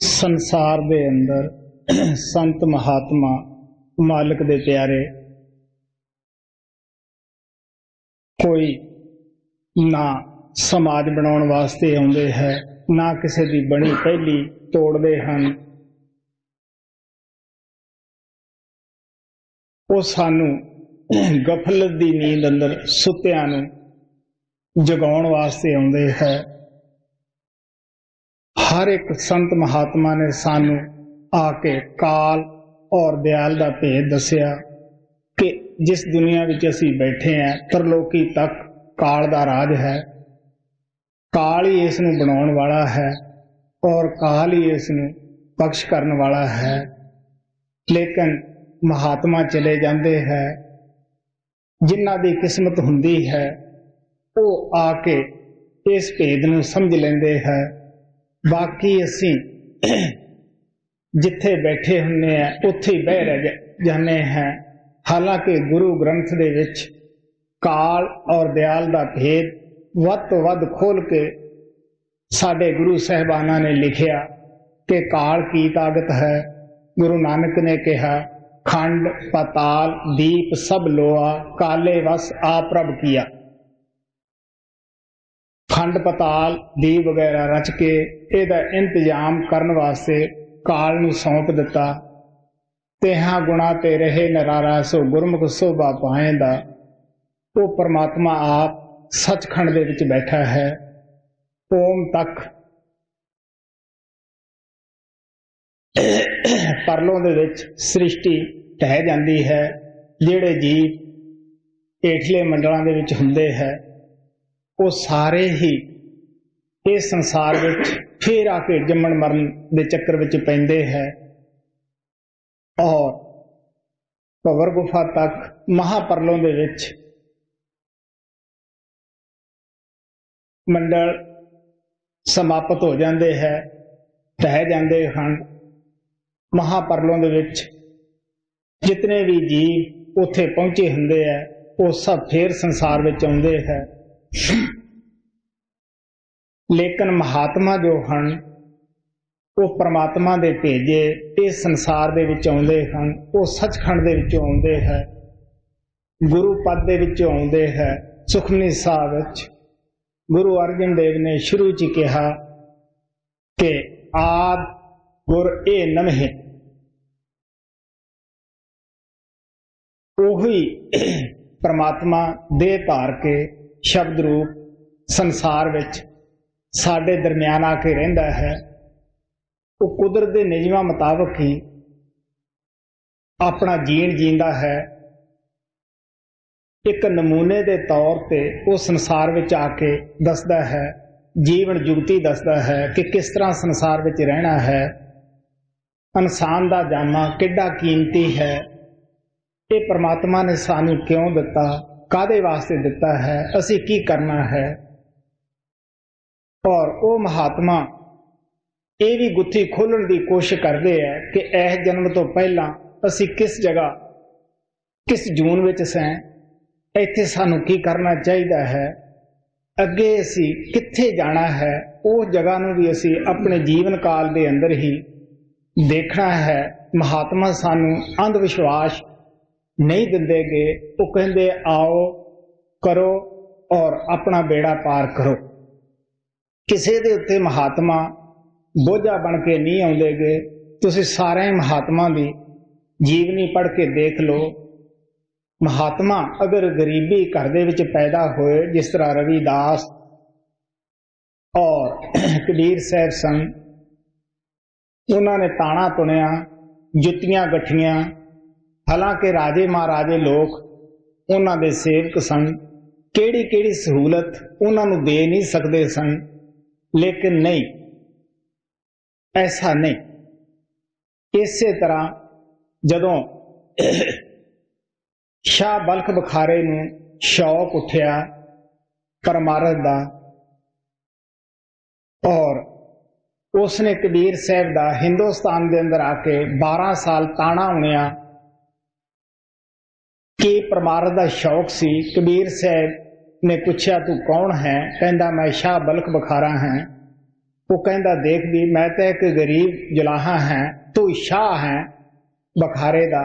संसार दे अंदर संत महात्मा मालिक दे प्यारे कोई ना समाज बनाउण वास्ते आउंदे है, ना किसी दी बनी पहली तोड़दे हन। वो सानू गफलत दी नींद अंदर सुत्तियां नू जगाउण वास्ते आउंदे है। हर एक संत महात्मा ने सानू आके काल और दयाल दा भेद दसिया कि जिस दुनिया विच असीं बैठे हैं तरलोकी तक काल दा राज है। काल ही इस नू बनाउण वाला है और काल ही इस नू बख्श करन वाला है। लेकिन महात्मा चले जाते हैं, जिन्हां दी किस्मत हुंदी है वो आके इस भेद नू समझ लेंदे है। बाकी असीं जिथे बैठे हुन्ने हैं उत्थे ही बह रह जाने हैं। हालांकि गुरु ग्रंथ दे विच काल और दयाल दा भेद वध तो वध खोल के साडे गुरु साहिबाना ने लिखिया कि काल की ताकत है। गुरु नानक ने कहा खंड पताल दीप सब लोआ काले वस आप प्रभ किया। खंड पताल दीप वगैरह रच के इहदा इंतजाम करन वास्ते काल नूं सौंप दिता। तेहां गुणा ते रहे नरारा सो गुरमुख शोभा पाएंदा। वो परमात्मा आप सचखंड दे विच बैठा है। ओम तक परलों दे विच सृष्टि ढह जाती है। जिहड़े जीव हेठले मंडलों दे विच हुंदे है वो सारे ही इस संसार विच फिर आके जम्मण मरण दे चक्कर विच पैंदे है और भंवर गुफा तक महापरलों दे विच मंडल समाप्त हो जाते हैं, ढह जाते हैं। महापरलों दे विच जितने भी जीव उत्थे पहुंचे हुंदे है वो सब फिर संसार विच आउंदे है। लेकिन महात्मा जो हन वो परमात्मा दे भेजे इस संसार दे विच आउंदे हन। वो सचखंड दे विचों आउंदे है, गुरु पद दे विचों आउंदे है। सुखमनी साहिब विच गुरु अर्जन देव ने शुरू च कहा कि आद गुर ए नमहे। ओही परमात्मा देह धार के शब्द रूप संसार विच साडे दरम्यान आके रहिंदा है। वो कुदरत दे नियमां मुताबक ही अपना जीण जींदा है। एक नमूने दे तौर पे वो संसार विच आके दसदा है, जीवन जुगती दसदा है कि किस तरह संसार विच रहना है। इंसान दा जामा किड्डा कीमती है। ये परमात्मा ने सानू क्यों दिता, कादे वास्ते दिता है, असी की करना है। और वो महात्मा ये भी गुत्थी खोलण की कोशिश करते हैं कि इस जन्म तो पहला असी किस जगह किस जून विच सैं, इत्थे सानू की करना चाहिए है, अगे असी कित्थे जाना है। उस जगह नूं भी असी अपने जीवन काल के अंदर ही देखना है। महात्मा सानू अंधविश्वास नहीं दिंदे गे। वो कहंदे आओ करो और अपना बेड़ा पार करो। किसी दे उत्ते महात्मा बोझा बन के नहीं आउंदे गे। तुसीं सारे महात्मा की जीवनी पढ़ के देख लो। महात्मा अगर गरीबी घर दे विच पैदा होए, जिस तरह रविदास और कबीर साहब सन, उन्होंने ताना तुनिया, जुत्तियां गठियां। हालांकि राजे महाराजे लोग उन्हां दे सेवक सन, केड़ी केड़ी सहूलत उन्हां नूं दे नहीं सकते सन। लेकिन नहीं, ऐसा नहीं। इसे तरह जदों शाह बल्ख बखारे नूं शौक उठिया परमारथ दा और उसने कबीर साहब दा हिंदुस्तान के अंदर आके 12 साल ताना उणिया कि परमारथ दा शौक सी। कबीर साहब ने पूछा तू कौन है? कहंदा मैं शाह बल्ख बखारा है। वो कहता देख भी मैं तो एक गरीब जुलाहा है, तू शाह है बखारे दा,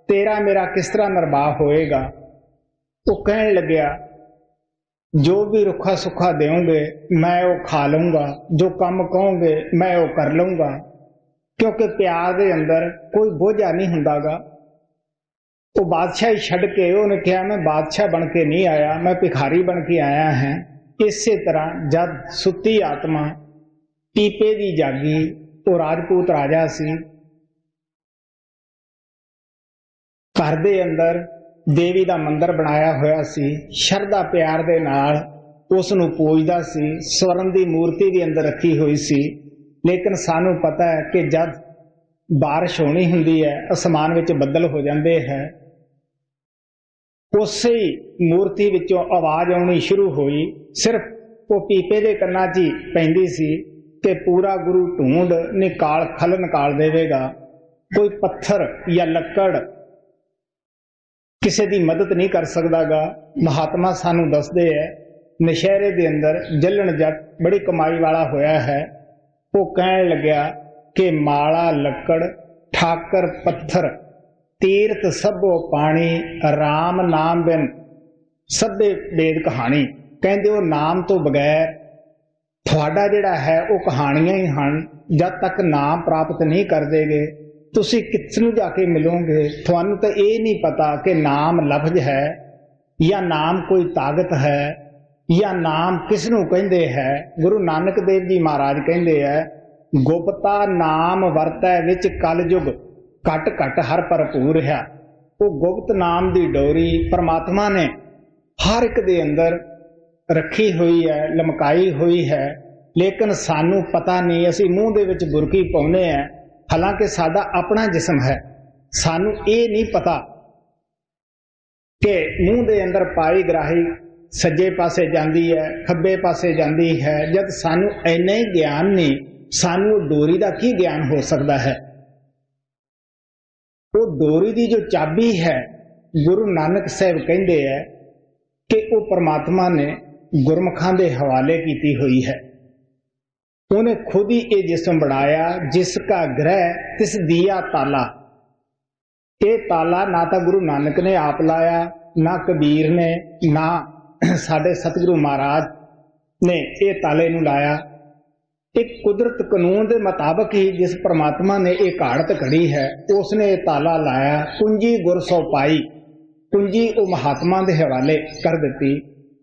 तेरा मेरा किस तरह निर्वाह होएगा। वो कहने लग्या जो भी रुखा सुखा देओगे मैं वो खा लूंगा, जो काम कहोगे मैं वो कर लूंगा, क्योंकि प्यार दे अंदर कोई बोझा नहीं हुंदागा। वो बादशाही छड़ के उन्हें कहा मैं बादशाह बन के नहीं आया, मैं भिखारी बन के आया है। इसे तरह जब सुती आत्मा पीपे दी जागी, वो राजपूत राजा सी, घर दे अंदर देवी दा मंदिर बनाया होया सी, शरधा प्यार दे नाल उस नूं पूजदा सी, स्वर्ण दी मूर्ति भी अंदर रखी हुई सी। लेकिन सानू पता है कि जब बारिश होनी हुंदी है, आसमान विच बदल हो जाते हैं, उसे ही मूर्ति विचों आवाज आनी शुरू हुई। सिर्फ वो पीपे दे कन्ना च ही पैंदी सी कि पूरा गुरु ढूंढ निकाल खल निकाल देवेगा। कोई पत्थर या लकड़ किसी की मदद नहीं कर सकदागा। महात्मा सानू दसदे है नशहरे दे अंदर जलन जट बड़ी कमाई वाला होया है। वो कहन लग्या कि माला लकड़ ठाकर पत्थर तीर्थ सबो पानी, राम नाम बिन सभे वेद कहानी। कहते वो नाम तो बगैर थोड़ा जिहड़ा है वो कहानियां ही हन। जब तक नाम प्राप्त नहीं कर देगे तुसी किसनू जाके मिलोगे। थानू तो ये नहीं पता कि नाम लफ्ज है या नाम कोई ताकत है या नाम किसनू कहंदे है। गुरु नानक देव जी महाराज कहंदे है गुप्ता नाम वरतै विच कलयुग, घट घट हर भरपूर है। वो गुप्त नाम दी डोरी परमात्मा ने हर एक दे अंदर रखी हुई है, लमकाई हुई है, लेकिन सानू पता नहीं। असी मूँह दे विच बुरकी पाउने हैं, हालांकि साडा अपना जिस्म है। सानू ये नहीं पता कि मूँह दे अंदर पाई ग्राही सज्जे पासे जांदी है, खब्बे पासे जांदी है। जब सानू इन्ना ही ज्ञान नहीं, सानू डोरी का की ज्ञान हो सकता है। वो डोरी की जो चाबी है, गुरु नानक साहब कहते हैं कि वो परमात्मा ने गुरमुखां दे हवाले की हुई है। उन्हें खुद ही ये जिस्म बनाया जिसका ग्रह तिस दिया ताला। ये ताला ना तो गुरु नानक ने आप लाया, ना कबीर ने, ना साडे सतगुरु महाराज ने ये ताले नूं लाया। एक कुदरत कानून के मुताबिक ही जिस परमात्मा ने एक घाड़त घड़ी है उसने ये ताला लाया। कुंजी गुर सो पाई, कुंजी वो महात्मा के हवाले कर दी।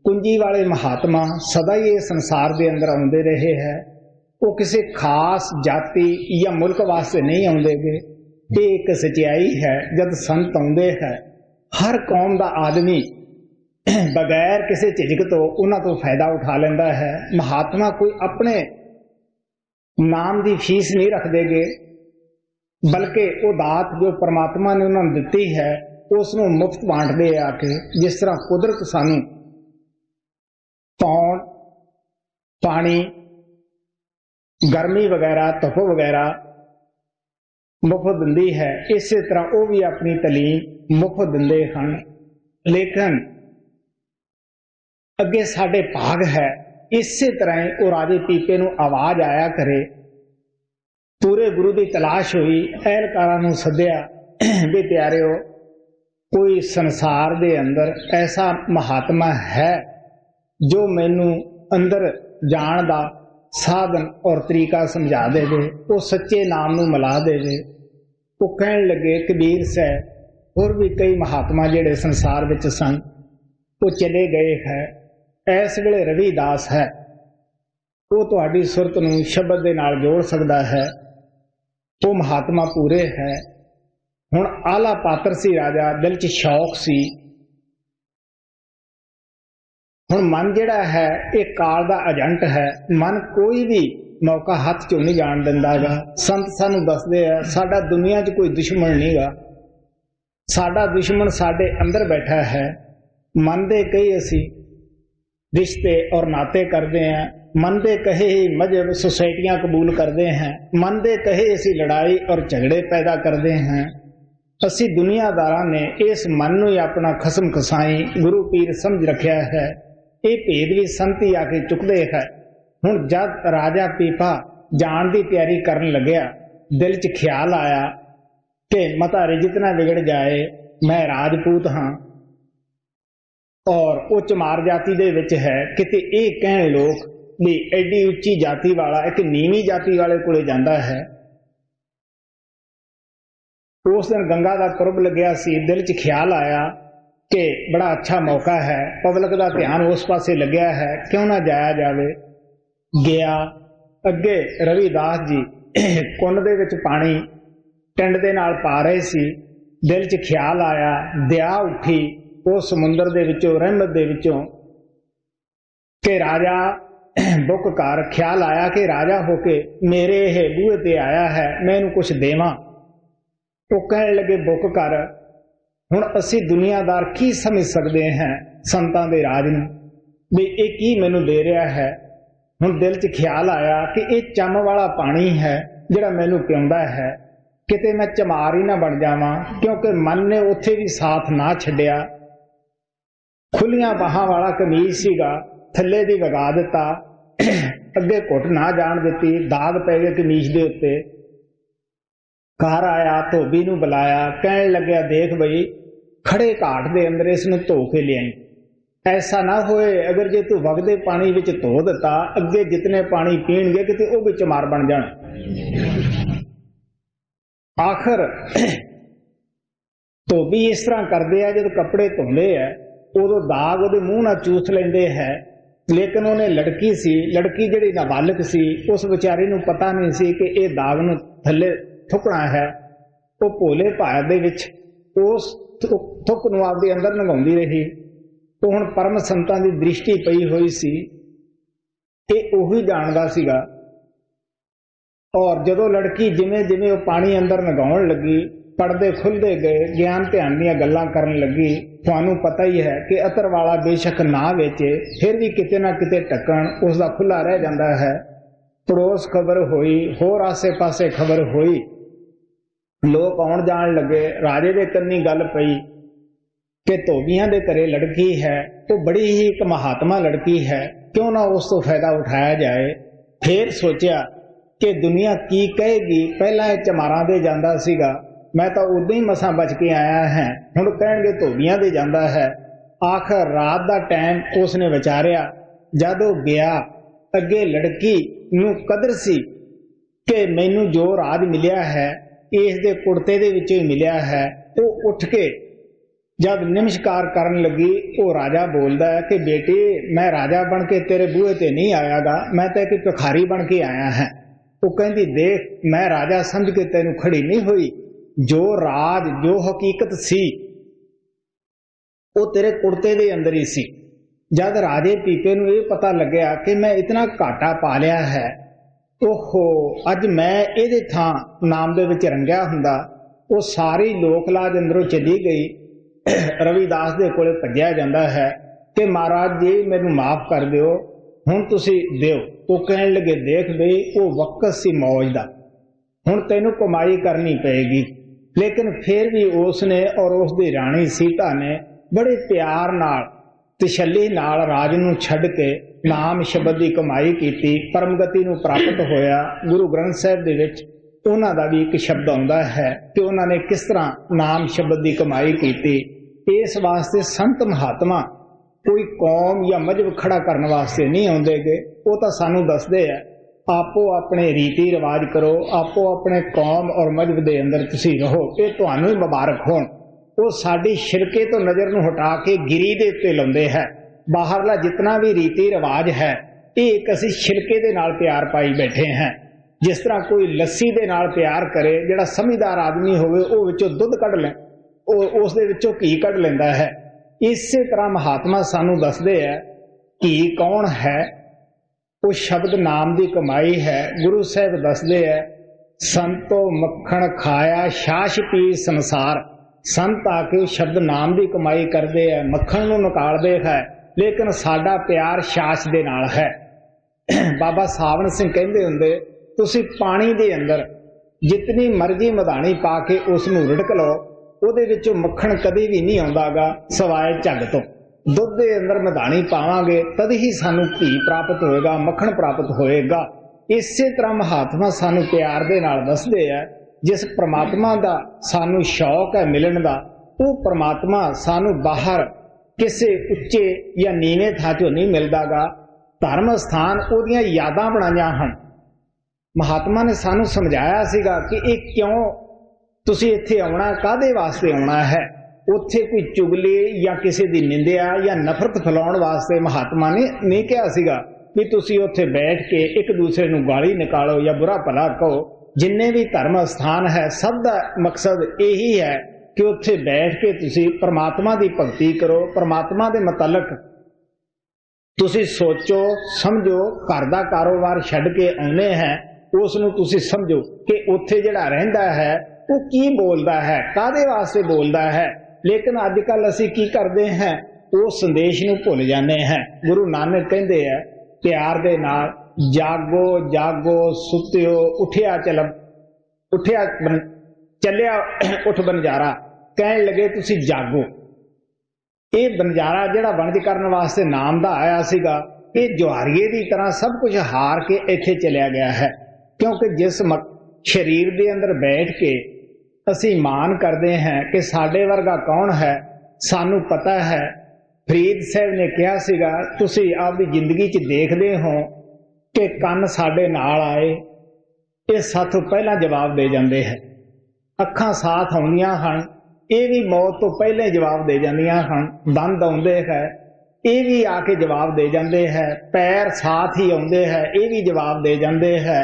कुंजी वाले महात्मा सदा ही ये संसार के अंदर आते रहे हैं। वो किसी खास जाति या मुल्क वास्ते नहीं आते गे। ये एक सच्चाई है। जब संत आते हैं हर कौम का आदमी बगैर किसी झिझक तो उन्हां तो फायदा उठा लेंदा है। महात्मा कोई अपने नाम की फीस नहीं रख देगे, बल्कि वो दात जो परमात्मा ने उन्होंने दिती है उसनों मुफ्त बांटते आके। जिस तरह कुदरत सानू पौन पानी गर्मी वगैरह धुप वगैरह मुफ्त दिंदी है, इस तरह वो भी अपनी तलीम मुफ्त दिंदे हैं। लेकिन अगे साडे भाग है इसे तरह वो राजे पीपे नूं आवाज आया करे। पूरे गुरु की तलाश हुई, अहलकारां नूं सद्या भी प्यारे हो कोई संसार दे अंदर ऐसा महात्मा है जो मैनू अंदर जान दा साधन और तरीका समझा देवे, वो सच्चे नाम नूं मिला देवे। वो कहन लगे कबीर साहब होर भी कई महात्मा जिहड़े संसार विच सन वो चले गए है। इस वेले रविदास है वो तुहाडी सुरत नूं शब्द दे नाल जोड़ सकता है। वो महात्मा पूरे है। हुण आला पात्र सी राजा, दिल च शौक सी। हुण मन जिहड़ा है एक काल दा एजेंट है। मन कोई भी मौका हाथ चों नहीं जाण दिंदागा। संत सानू दसदे आ साडा दुनिया च कोई दुश्मन नहीं गा, साडा दुश्मन साडे अंदर बैठा है। मन दे कई असी रिश्ते और नाते करते हैं, मन दे कहे ही मजहब सोसाइटियां कबूल करते हैं, मन दे कहे असी लड़ाई और झगड़े पैदा करते हैं। असी दुनियादारां ने इस मन नूं ही अपना खसम खसाई गुरु पीर समझ रखिया है। ये भेद भी संत ही आके चुकते है। हुण जद राजा पीपा जाण दी तैयारी करन लग्या, दिल च ख्याल आया कि मता रिजत ना बिगड़ जाए, मैं राजपूत हाँ और वो चमार जाति दे विच है, किते ये कहण लोग भी एडी उच्ची जाति वाला एक नीवी जाति वाले कोले जांदा है। उस दिन गंगा का पुरब लग्या सी, दिल च ख्याल आया कि बड़ा अच्छा मौका है, पब्लिक का ध्यान उस पासे लग्या है, क्यों ना जाया जावे। गया अगे रविदास जी कुंड दे विच पानी टिंड दे नाल पा रहे सी, दिल च ख्याल आया, दया उठी उस समुंदर दे विचों, रहमत दे विचों कि राजा बुक कर। ख्याल आया कि राजा होके मेरे ये बूहे ते आया है, मैं इनू कुछ देवां। तो कहने लगे बुक कर। हुण असी दुनियादार की समझ सकते हैं संतां दे राज नूं भी ये की मैनू दे रहा है। हुण दिल च ख्याल आया कि ये चम वाला पानी है जिहड़ा मैनू पिआउंदा है, किते मैं चमार ही ना बन जावां, क्योंकि मन ने उत्थे भी साथ ना छड्डिया। खुलियां बाहां वाला कमीज सीगा, थल्ले दी वगा दिता, अगे घुट ना जाण दित्ती, दाग पै गए कमीज दे उत्ते। घर आया, धोबी नूं बुलाया, कहण लग्या देख बई खड़े घाट दे अंदर इस नूं धो के लियाई, ऐसा ना होए अगर जे तू वगदे पानी विच धो दिता, अगे जितने पानी पीणगे किते वो भी चमार बन जाण। आखिर धोबी इस तरह करदे आ, जद कपड़े धोंदे आ उदों दाग उहदे मूँह नाल चूस लैंदे है। लेकिन उन्हें लड़की सी, लड़की जिहड़ी नाबालिग सी, उस बेचारी नूं पता नहीं सी कि ये दाग नूं थल्ले थुकना है। वो भोले भाए दे विच उस थुक नूं आपदे अंदर लंघाउंदी रही। तो हुण परम संतां दी दृष्टि पई होई सी, ये उही जाणदा सीगा। और जदों लड़की जिवें जिवें वो पानी अंदर लंघाउण लगी, पड़दे खुलदे गए, ज्ञान ध्यान दीआं गल्लां करन लगी। तुहानूं पता ही है कि अतर वाला बेशक ना वेचे, फिर भी किते ना किते ढक्कण उसदा खुला रह जांदा है। पड़ोस खबर होई, होर आसे पासे खबर होई, लोग आउण जाण लगे। राजे दे कन्नी गल पई कि धोबियां दे घरे लड़की है, तो बड़ी ही एक महात्मा लड़की है, क्यों ना उस तो फायदा उठाया जाए। फिर सोचा कि दुनिया की कहेगी, पहला ये चमारां दे जांदा सीगा, मैं तो उदों ही मसां बच के आया है, हुण कहणगे धोबियां दे जांदा है। आखिर रात दा टाइम उसने विचारिया, जद वो गया अगे लड़की नूं कदर सी कि मैनू जो राज मिलिया है इस दे कुड़ते दे विचों ही मिलिया है। वो उठ के जब नमस्कार करन लगी, वो राजा बोलदा है कि बेटी मैं राजा बन के तेरे बूहे ते नहीं आयागा, मैं तो एक भिखारी बन के आया है। वो कहंदी देख मैं राजा समझ के तेनू खड़ी नहीं हुई, जो राज जो हकीकत सी वो तेरे कुड़ते दे अंदर ही सी। जद राजे पीपे नूं ये पता लग्या कि मैं इतना घाटा पा लिया है, ओहो अज मैं इहदे थां नाम दे विच रंगिया हुंदा, वो सारी लोक लाज अंदरों चली गई। रविदास दे कोले भज्जिया जांदा है कि महाराज जी मैनू माफ कर दिओ, हुण तुसीं दिओ। वो कहण लगे देख बई वो वक्त सी मौज दा, हुण तैनूं कमाई करनी पेगी। लेकिन फिर भी उसने और उसदी राणी सीता ने बड़े प्यार नाल तसल्ली नाल राज नूं छड्ड के नाम शब्द की कमाई की, परमगति नूं प्राप्त होया। गुरु ग्रंथ साहिब दे विच उन्हां दा भी एक शब्द आउंदा है कि उन्होंने किस तरह नाम शब्द की कमाई की। इस वास्ते संत महात्मा कोई कौम या मजहब खड़ा करने वास्ते नहीं आउंदे गे, वो तो सानू दसदे है आपो अपने रीति रिवाज करो, आपो अपने कौम और मजहब के अंदर तुसी रहो, ये तुहानू ही मुबारक होण। वो साडी शिरके तो नज़र नूं हटा के गिरी दे उत्ते लाउंदे है। बाहरला जितना भी रीति रिवाज है ये एक असीं शिरके दे नाल प्यार पाई बैठे हैं। जिस तरह कोई लस्सी दे नाल प्यार करे, जिहड़ा समझदार आदमी होवे वो विचों दुध कढ ले, उस दे विचों घी कढ लैंदा है। इसे तरह महात्मा सानू दसदे है घी कौन है, वो शब्द नाम की कमाई है। गुरु साहब दसदे है संतो मक्खण खाया छाछ पी संसार, संत आके शब्द नाम की कमाई करते हैं, मक्खण नूं निकालदे है, लेकिन साडा प्यार छाछ दे नाल है। बाबा सावन सिंह कहंदे हुंदे तुसीं पानी दे अंदर जितनी मर्जी मधानी पा के उस नूं रिड़क लो, ਉਹਦੇ ਵਿੱਚੋਂ मक्खण कभी भी नहीं आउंदागा सवाए झग तो। ਦੁੱਧ ਦੇ ਅੰਦਰ ਮਧਾਣੀ ਪਾਵਾਂਗੇ ਤਦ ਹੀ ਸਾਨੂੰ ਘੀ ਪ੍ਰਾਪਤ ਹੋਏਗਾ, ਮੱਖਣ ਪ੍ਰਾਪਤ ਹੋਏਗਾ। ਇਸੇ ਤਰ੍ਹਾਂ ਮਹਾਤਮਾ ਸਾਨੂੰ ਪਿਆਰ ਦੇ ਨਾਲ ਦੱਸਦੇ ਆ, ਜਿਸ ਪ੍ਰਮਾਤਮਾ ਦਾ ਸਾਨੂੰ ਸ਼ੌਕ ਹੈ ਮਿਲਣ ਦਾ, ਉਹ ਪ੍ਰਮਾਤਮਾ ਸਾਨੂੰ ਬਾਹਰ ਕਿਸੇ ਉੱਚੇ ਜਾਂ ਨੀਵੇਂ ਥਾਂ 'ਚੋਂ ਨਹੀਂ ਮਿਲਦਾਗਾ। ਧਰਮ ਸਥਾਨ ਉਹਦੀਆਂ ਯਾਦਾਂ ਬਣਾਈਆਂ ਹਨ। ਮਹਾਤਮਾ ਨੇ ਸਾਨੂੰ ਸਮਝਾਇਆ ਸੀਗਾ ਕਿ ਇਹ ਕਿਉਂ ਤੁਸੀਂ ਇੱਥੇ ਆਉਣਾ, ਕਾਹਦੇ ਵਾਸਤੇ ਆਉਣਾ ਹੈ। ਉੱਥੇ ਕੋਈ ਚੁਗਲੀ ਜਾਂ ਕਿਸੇ ਦੀ ਨਿੰਦਿਆ ਜਾਂ ਨਫ਼ਰਤ ਫੈਲਾਉਣ ਵਾਸਤੇ ਮਹਾਤਮਾ ਨੇ ਨਹੀਂ ਕਿਹਾ ਸੀਗਾ ਵੀ ਤੁਸੀਂ ਉੱਥੇ ਬੈਠ ਕੇ ਇੱਕ ਦੂਸਰੇ ਨੂੰ ਗਾਲੀ ਨਿਕਾਲੋ ਜਾਂ ਬੁਰਾ ਭਲਾ ਕਹੋ। ਜਿੰਨੇ ਵੀ ਧਰਮ ਸਥਾਨ ਹੈ ਸਭ ਦਾ ਮਕਸਦ ਇਹੀ ਹੈ ਕਿ ਉੱਥੇ ਬੈਠ ਕੇ ਤੁਸੀਂ ਪਰਮਾਤਮਾ ਦੀ ਭਗਤੀ ਕਰੋ, ਪਰਮਾਤਮਾ ਦੇ ਮੁਤਲਕ ਤੁਸੀਂ ਸੋਚੋ ਸਮਝੋ। ਘਰ ਦਾ ਕਾਰੋਬਾਰ ਛੱਡ ਕੇ ਆਉਨੇ ਹੈ, ਉਸ ਨੂੰ ਤੁਸੀਂ ਸਮਝੋ ਕਿ ਉੱਥੇ ਜਿਹੜਾ ਰਹਿੰਦਾ ਹੈ ਉਹ ਕੀ ਬੋਲਦਾ ਹੈ, ਕਾਹਦੇ ਵਾਸਤੇ ਬੋਲਦਾ ਹੈ। ਲੇਕਿਨ ਅੱਜ ਕੱਲ ਅਸੀਂ ਕੀ ਕਰਦੇ ਹਾਂ, ਉਹ ਸੰਦੇਸ਼ ਨੂੰ ਭੁੱਲ ਜਾਂਦੇ ਹਾਂ। ਗੁਰੂ ਨਾਨਕ ਕਹਿੰਦੇ ਆ ਪਿਆਰ ਦੇ ਨਾਲ, ਜਾਗੋ ਜਾਗੋ ਸੁੱਤਿਓ, ਉੱਠਿਆ ਚੱਲਿਆ ਉੱਠ ਬੰਜਾਰਾ। ਕਹਿਣ ਲੱਗੇ ਤੁਸੀਂ ਜਾਗੋ। ਇਹ ਬੰਜਾਰਾ ਜਿਹੜਾ ਵਣਜ ਕਰਨ ਵਾਸਤੇ ਨਾਮ ਦਾ ਆਇਆ ਸੀਗਾ, ਇਹ ਜੁਆਰੀਏ ਦੀ ਤਰ੍ਹਾਂ ਸਭ ਕੁਝ ਹਾਰ ਕੇ ਇੱਥੇ ਚਲਿਆ ਗਿਆ ਹੈ। ਕਿਉਂਕਿ ਜਿਸ ਸਰੀਰ ਦੇ ਅੰਦਰ ਬੈਠ ਕੇ ਅਸੀਂ ਮਾਣ ਕਰਦੇ ਹਾਂ ਕਿ ਸਾਡੇ ਵਰਗਾ ਕੌਣ ਹੈ, ਸਾਨੂੰ ਪਤਾ ਹੈ। ਫਰੀਦ ਸਾਹਿਬ ਨੇ ਕਿਹਾ ਸੀਗਾ, ਤੁਸੀਂ ਆਪਦੀ ਜ਼ਿੰਦਗੀ 'ਚ ਦੇਖਦੇ ਹੋ ਕਿ ਕੰਨ ਸਾਡੇ ਨਾਲ ਆਏ, ਇਹ ਸਾਥੋਂ ਪਹਿਲਾਂ ਜਵਾਬ ਦੇ ਜਾਂਦੇ ਹੈ। ਅੱਖਾਂ ਸਾਥ ਆਉਂਦੀਆਂ ਹਨ, ਇਹ ਵੀ ਮੌਤ ਤੋਂ ਪਹਿਲਾਂ ਜਵਾਬ ਦੇ ਜਾਂਦੀਆਂ ਹਨ। ਦੰਦ ਆਉਂਦੇ ਹੈ, ਇਹ ਵੀ ਆ ਕੇ ਜਵਾਬ ਦੇ ਜਾਂਦੇ ਹੈ। ਪੈਰ ਸਾਥ ਹੀ ਆਉਂਦੇ ਹੈ, ਇਹ ਵੀ ਜਵਾਬ ਦੇ ਜਾਂਦੇ ਹੈ।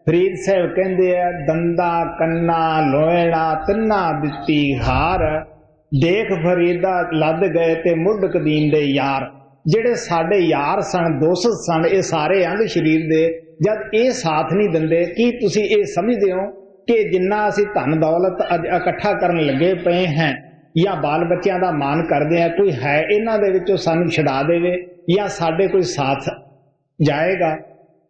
ਫਰੀਦ ਸਾਹਿਬ ਕਹਿੰਦੇ ਆ, ਦੰਦਾ ਕੰਨਾ ਲੋਇਣਾ ਤਿੰਨਾ ਦਿੱਤੀ ਹਾਰ, ਦੇਖ ਫਰੀਦਾ ਲੱਦ ਗਏ ਤੇ ਮੁੱਢ ਕਦੀਮ ਦੇ ਯਾਰ। ਜਿਹੜੇ ਸਾਡੇ ਯਾਰ ਸਨ, ਦੋਸਤ ਸਨ, ਇਹ ਸਾਰੇ ਅੰਗ ਸਰੀਰ ਦੇ, ਜਦ ਇਹ ਸਾਥ ਨਹੀਂ ਦਿੰਦੇ, ਕੀ ਤੁਸੀਂ ਇਹ ਸਮਝਦੇ ਹੋ ਕਿ ਜਿੰਨਾ ਅਸੀਂ ਧਨ ਦੌਲਤ ਅੱਜ ਇਕੱਠਾ ਕਰਨ ਲੱਗੇ ਪਏ ਹਾਂ ਜਾਂ ਬਾਲ ਬੱਚਿਆਂ ਦਾ ਮਾਣ ਕਰਦੇ ਹਾਂ, ਕੋਈ ਹੈ ਇਹਨਾਂ ਦੇ ਵਿੱਚੋਂ ਸਾਨੂੰ ਛਡਾ ਦੇਵੇ ਜਾਂ ਸਾਡੇ ਕੋਈ ਸਾਥ ਜਾਏਗਾ।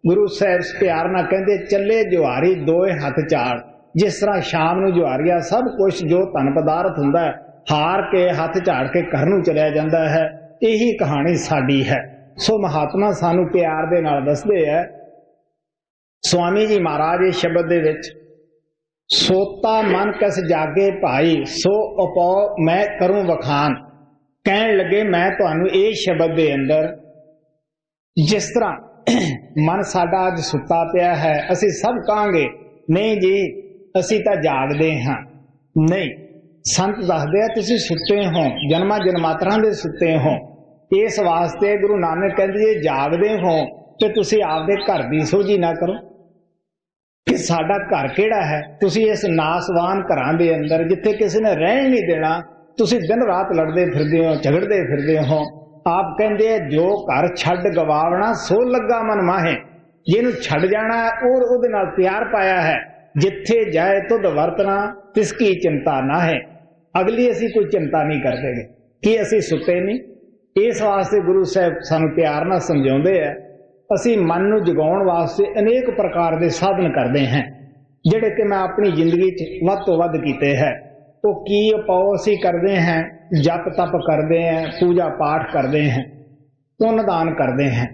ਗੁਰੂ ਸਾਹਿਬ ਪਿਆਰ ਨਾਲ ਕਹਿੰਦੇ, ਚੱਲੇ ਜੁਹਾਰੀ ਦੋਏ ਹੱਥ ਝਾੜ। ਜਿਸ ਤਰ੍ਹਾਂ ਸ਼ਾਮ ਨੂੰ ਜੁਹਾਰੀਆ ਸਭ ਕੁਛ ਜੋ ਧਨ ਪਦਾਰਥ ਹੁੰਦਾ ਹੈ ਹਾਰ ਕੇ ਹੱਥ ਝਾੜ ਕੇ ਘਰ ਨੂੰ ਚਲਿਆ ਜਾਂਦਾ ਹੈ, ਇਹੀ ਕਹਾਣੀ ਸਾਡੀ ਹੈ। ਸੋ ਮਹਾਤਮਾ ਸਾਨੂੰ ਪਿਆਰ ਦੇ ਨਾਲ ਦੱਸਦੇ ਹੈ। ਸਵਾਮੀ ਜੀ ਮਹਾਰਾਜ ਇਸ ਸ਼ਬਦ ਦੇ ਵਿੱਚ, ਸੋਤਾ ਮਨ ਕਸ ਜਾਗੇ ਭਾਈ, ਸੋ ਉਪਾਉ ਮੈਂ ਕਰੂੰ ਵਖਾਨ। ਕਹਿਣ ਲੱਗੇ ਮੈਂ ਤੁਹਾਨੂੰ ਇਹ ਸ਼ਬਦ ਦੇ ਅੰਦਰ, ਜਿਸ ਤਰ੍ਹਾਂ ਮਨ ਸਾਡਾ ਅੱਜ ਸੁੱਤਾ ਪਿਆ ਹੈ, ਅਸੀਂ ਸਭ ਕਹਾਂਗੇ ਨਹੀਂ ਜੀ ਅਸੀਂ ਤਾਂ ਜਾਗਦੇ ਹਾਂ। ਨਹੀਂ, ਸੰਤ ਦੱਸਦੇ ਆ ਤੁਸੀਂ ਸੁੱਤੇ ਹੋ, ਜਨਮਾਂ ਜਨਮਾਤਰਾਂ ਦੇ ਸੁੱਤੇ ਹੋ। ਇਸ ਵਾਸਤੇ ਗੁਰੂ ਨਾਨਕ ਕਹਿੰਦੇ ਜੇ ਜਾਗਦੇ ਹੋ ਤੇ ਤੁਸੀਂ ਆਪਦੇ ਘਰ ਦੀ ਸੋਝੀ ਨਾ ਕਰੋ ਕਿ ਸਾਡਾ ਘਰ ਕਿਹੜਾ ਹੈ। ਤੁਸੀਂ ਇਸ ਨਾਸਵਾਨ ਘਰਾਂ ਦੇ ਅੰਦਰ ਜਿੱਥੇ ਕਿਸੇ ਨੇ ਰਹਿਣ ਨਹੀਂ ਦੇਣਾ, ਤੁਸੀਂ ਦਿਨ ਰਾਤ ਲੜਦੇ ਫਿਰਦੇ ਹੋ, ਝਗੜਦੇ ਫਿਰਦੇ ਹੋ। ਆਪ ਕਹਿੰਦੇ ਆ ਜੋ ਘਰ ਛੱਡ ਗਵਾਵਣਾ ਸੋ ਲੱਗਾ ਮਨ ਮਾਹੇ। ਜਿਹਨੂੰ ਛੱਡ ਜਾਣਾ ਔਰ ਉਹਦੇ ਨਾਲ ਪਿਆਰ ਪਾਇਆ ਹੈ, ਜਿੱਥੇ ਜਾਏ ਤੁਧ ਵਰਤਣਾ ਤਿਸ ਕੀ ਚਿੰਤਾ ਨਾ ਹੈ। ਅਗਲੀ ਅਸੀਂ ਕੋਈ ਚਿੰਤਾ ਨਹੀਂ ਕਰਦੇ ਕਿ ਅਸੀਂ ਸੁੱਤੇ ਨਹੀਂ। ਇਸ ਵਾਸਤੇ ਗੁਰੂ ਸਾਹਿਬ ਸਾਨੂੰ ਪਿਆਰ ਨਾਲ ਸਮਝਾਉਂਦੇ ਆ। ਅਸੀਂ ਮਨ ਨੂੰ ਜਗਾਉਣ ਵਾਸਤੇ ਅਨੇਕ ਪ੍ਰਕਾਰ ਦੇ ਸਾਧਨ ਕਰਦੇ ਹਾਂ, ਜਿਹੜੇ ਕਿ ਮੈਂ ਆਪਣੀ ਜ਼ਿੰਦਗੀ 'ਚ ਵੱਧ ਤੋਂ ਵੱਧ ਕੀਤੇ ਹੈ। ਉਹ ਕੀ ਉਪਾਅ ਅਸੀਂ ਕਰਦੇ ਹਾਂ, ਜਪ ਤਪ ਕਰਦੇ ਹਾਂ, ਪੂਜਾ ਪਾਠ ਕਰਦੇ ਹਾਂ, ਪੁੰਨ ਦਾਨ ਕਰਦੇ ਹਾਂ।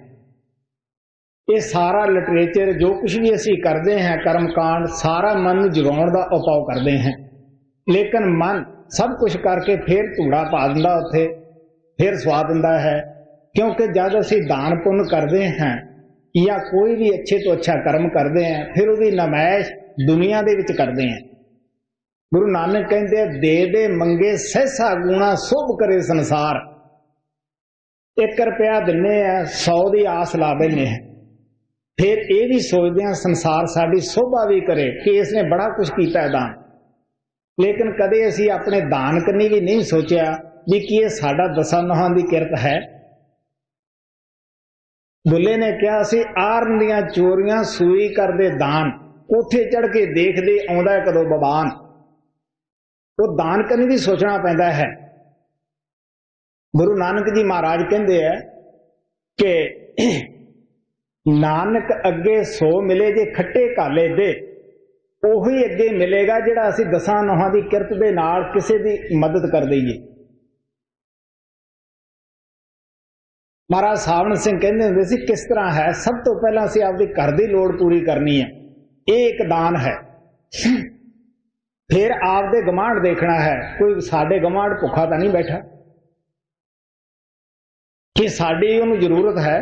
ਇਹ ਸਾਰਾ ਲਿਟਰੇਚਰ ਜੋ ਕੁਝ ਵੀ ਅਸੀਂ ਕਰਦੇ ਹਾਂ, ਕਰਮ ਕਾਂਡ, ਸਾਰਾ ਮਨ ਨੂੰ ਜਗਾਉਣ ਦਾ ਉਪਾਅ ਕਰਦੇ ਹਾਂ। ਲੇਕਿਨ ਮਨ ਸਭ ਕੁਝ ਕਰਕੇ ਫਿਰ ਧੂੜਾ ਪਾ ਦਿੰਦਾ, ਉੱਥੇ ਫਿਰ ਸਵਾ ਦਿੰਦਾ ਹੈ। ਕਿਉਂਕਿ ਜਦ ਅਸੀਂ ਦਾਨ ਪੁੰਨ ਕਰਦੇ ਹਾਂ ਜਾਂ ਕੋਈ ਵੀ ਅੱਛੇ ਤੋਂ ਅੱਛਾ ਕਰਮ ਕਰਦੇ ਹਾਂ, ਫਿਰ ਉਹਦੀ ਨਮਾਇਸ਼ ਦੁਨੀਆ ਦੇ ਵਿੱਚ ਕਰਦੇ ਹਾਂ। ਗੁਰੂ ਨਾਨਕ ਕਹਿੰਦੇ ਦੇ ਦੇ ਮੰਗੇ ਸਹਿਸਾ ਗੁਣਾ ਸੋਭ ਕਰੇ ਸੰਸਾਰ। 1 ਰੁਪਇਆ ਦਿੰਨੇ ਆ, 100 ਦੀ ਆਸ ਲਾ ਦਿੰਨੇ ਆ, ਫਿਰ ਇਹ ਵੀ ਸੋਚਦੇ ਆ ਸੰਸਾਰ ਸਾਡੀ ਸੋਭਾ ਵੀ ਕਰੇ ਕਿ ਇਸਨੇ ਬੜਾ ਕੁਝ ਕੀਤਾ ਦਾਨ। ਲੇਕਿਨ ਕਦੇ ਅਸੀਂ ਆਪਣੇ ਦਾਨ ਕਰਨੀ ਵੀ ਨਹੀਂ ਸੋਚਿਆ ਵੀ ਕੀ ਇਹ ਸਾਡਾ ਦਸਾਂ ਨੋਹਾਂ ਦੀ ਕਿਰਤ ਹੈ। ਬੁੱਲੇ ਨੇ ਕਿਹਾ ਸੀ ਆਰਨ ਦੀਆਂ ਚੋਰੀਆਂ ਸੂਈ ਕਰਦੇ ਦਾਨ, ਕੋਠੇ ਚੜ ਕੇ ਦੇਖਦੇ ਆਉਂਦਾ ਕਦੋਂ ਬਬਾਨ। ਉਹ ਦਾਨ ਕਰਨੀ ਵੀ ਸੋਚਣਾ ਪੈਂਦਾ ਹੈ। ਗੁਰੂ ਨਾਨਕ ਜੀ ਮਹਾਰਾਜ ਕਹਿੰਦੇ ਆ ਕਿ ਨਾਨਕ ਅੱਗੇ ਸੋ ਮਿਲੇ ਜੇ ਖੱਟੇ ਕਾਲੇ ਦੇ, ਉਹੀ ਅੱਗੇ ਮਿਲੇਗਾ ਜਿਹੜਾ ਅਸੀਂ ਦਸਾਂ ਨੋਹਾਂ ਦੀ ਕਿਰਤ ਦੇ ਨਾਲ ਕਿਸੇ ਦੀ ਮਦਦ ਕਰ ਦਈਏ। महाराज सावण सिंह कहते हुंदे सी किस तरह है, सब तो पहला असीं आपदी घर दी लोड़ पूरी करनी है, ये एक दान है। फिर आपदे गमांड देखना है, कोई साडे गमांड भुखा तो नहीं बैठा कि साडी उहनूं जरूरत है,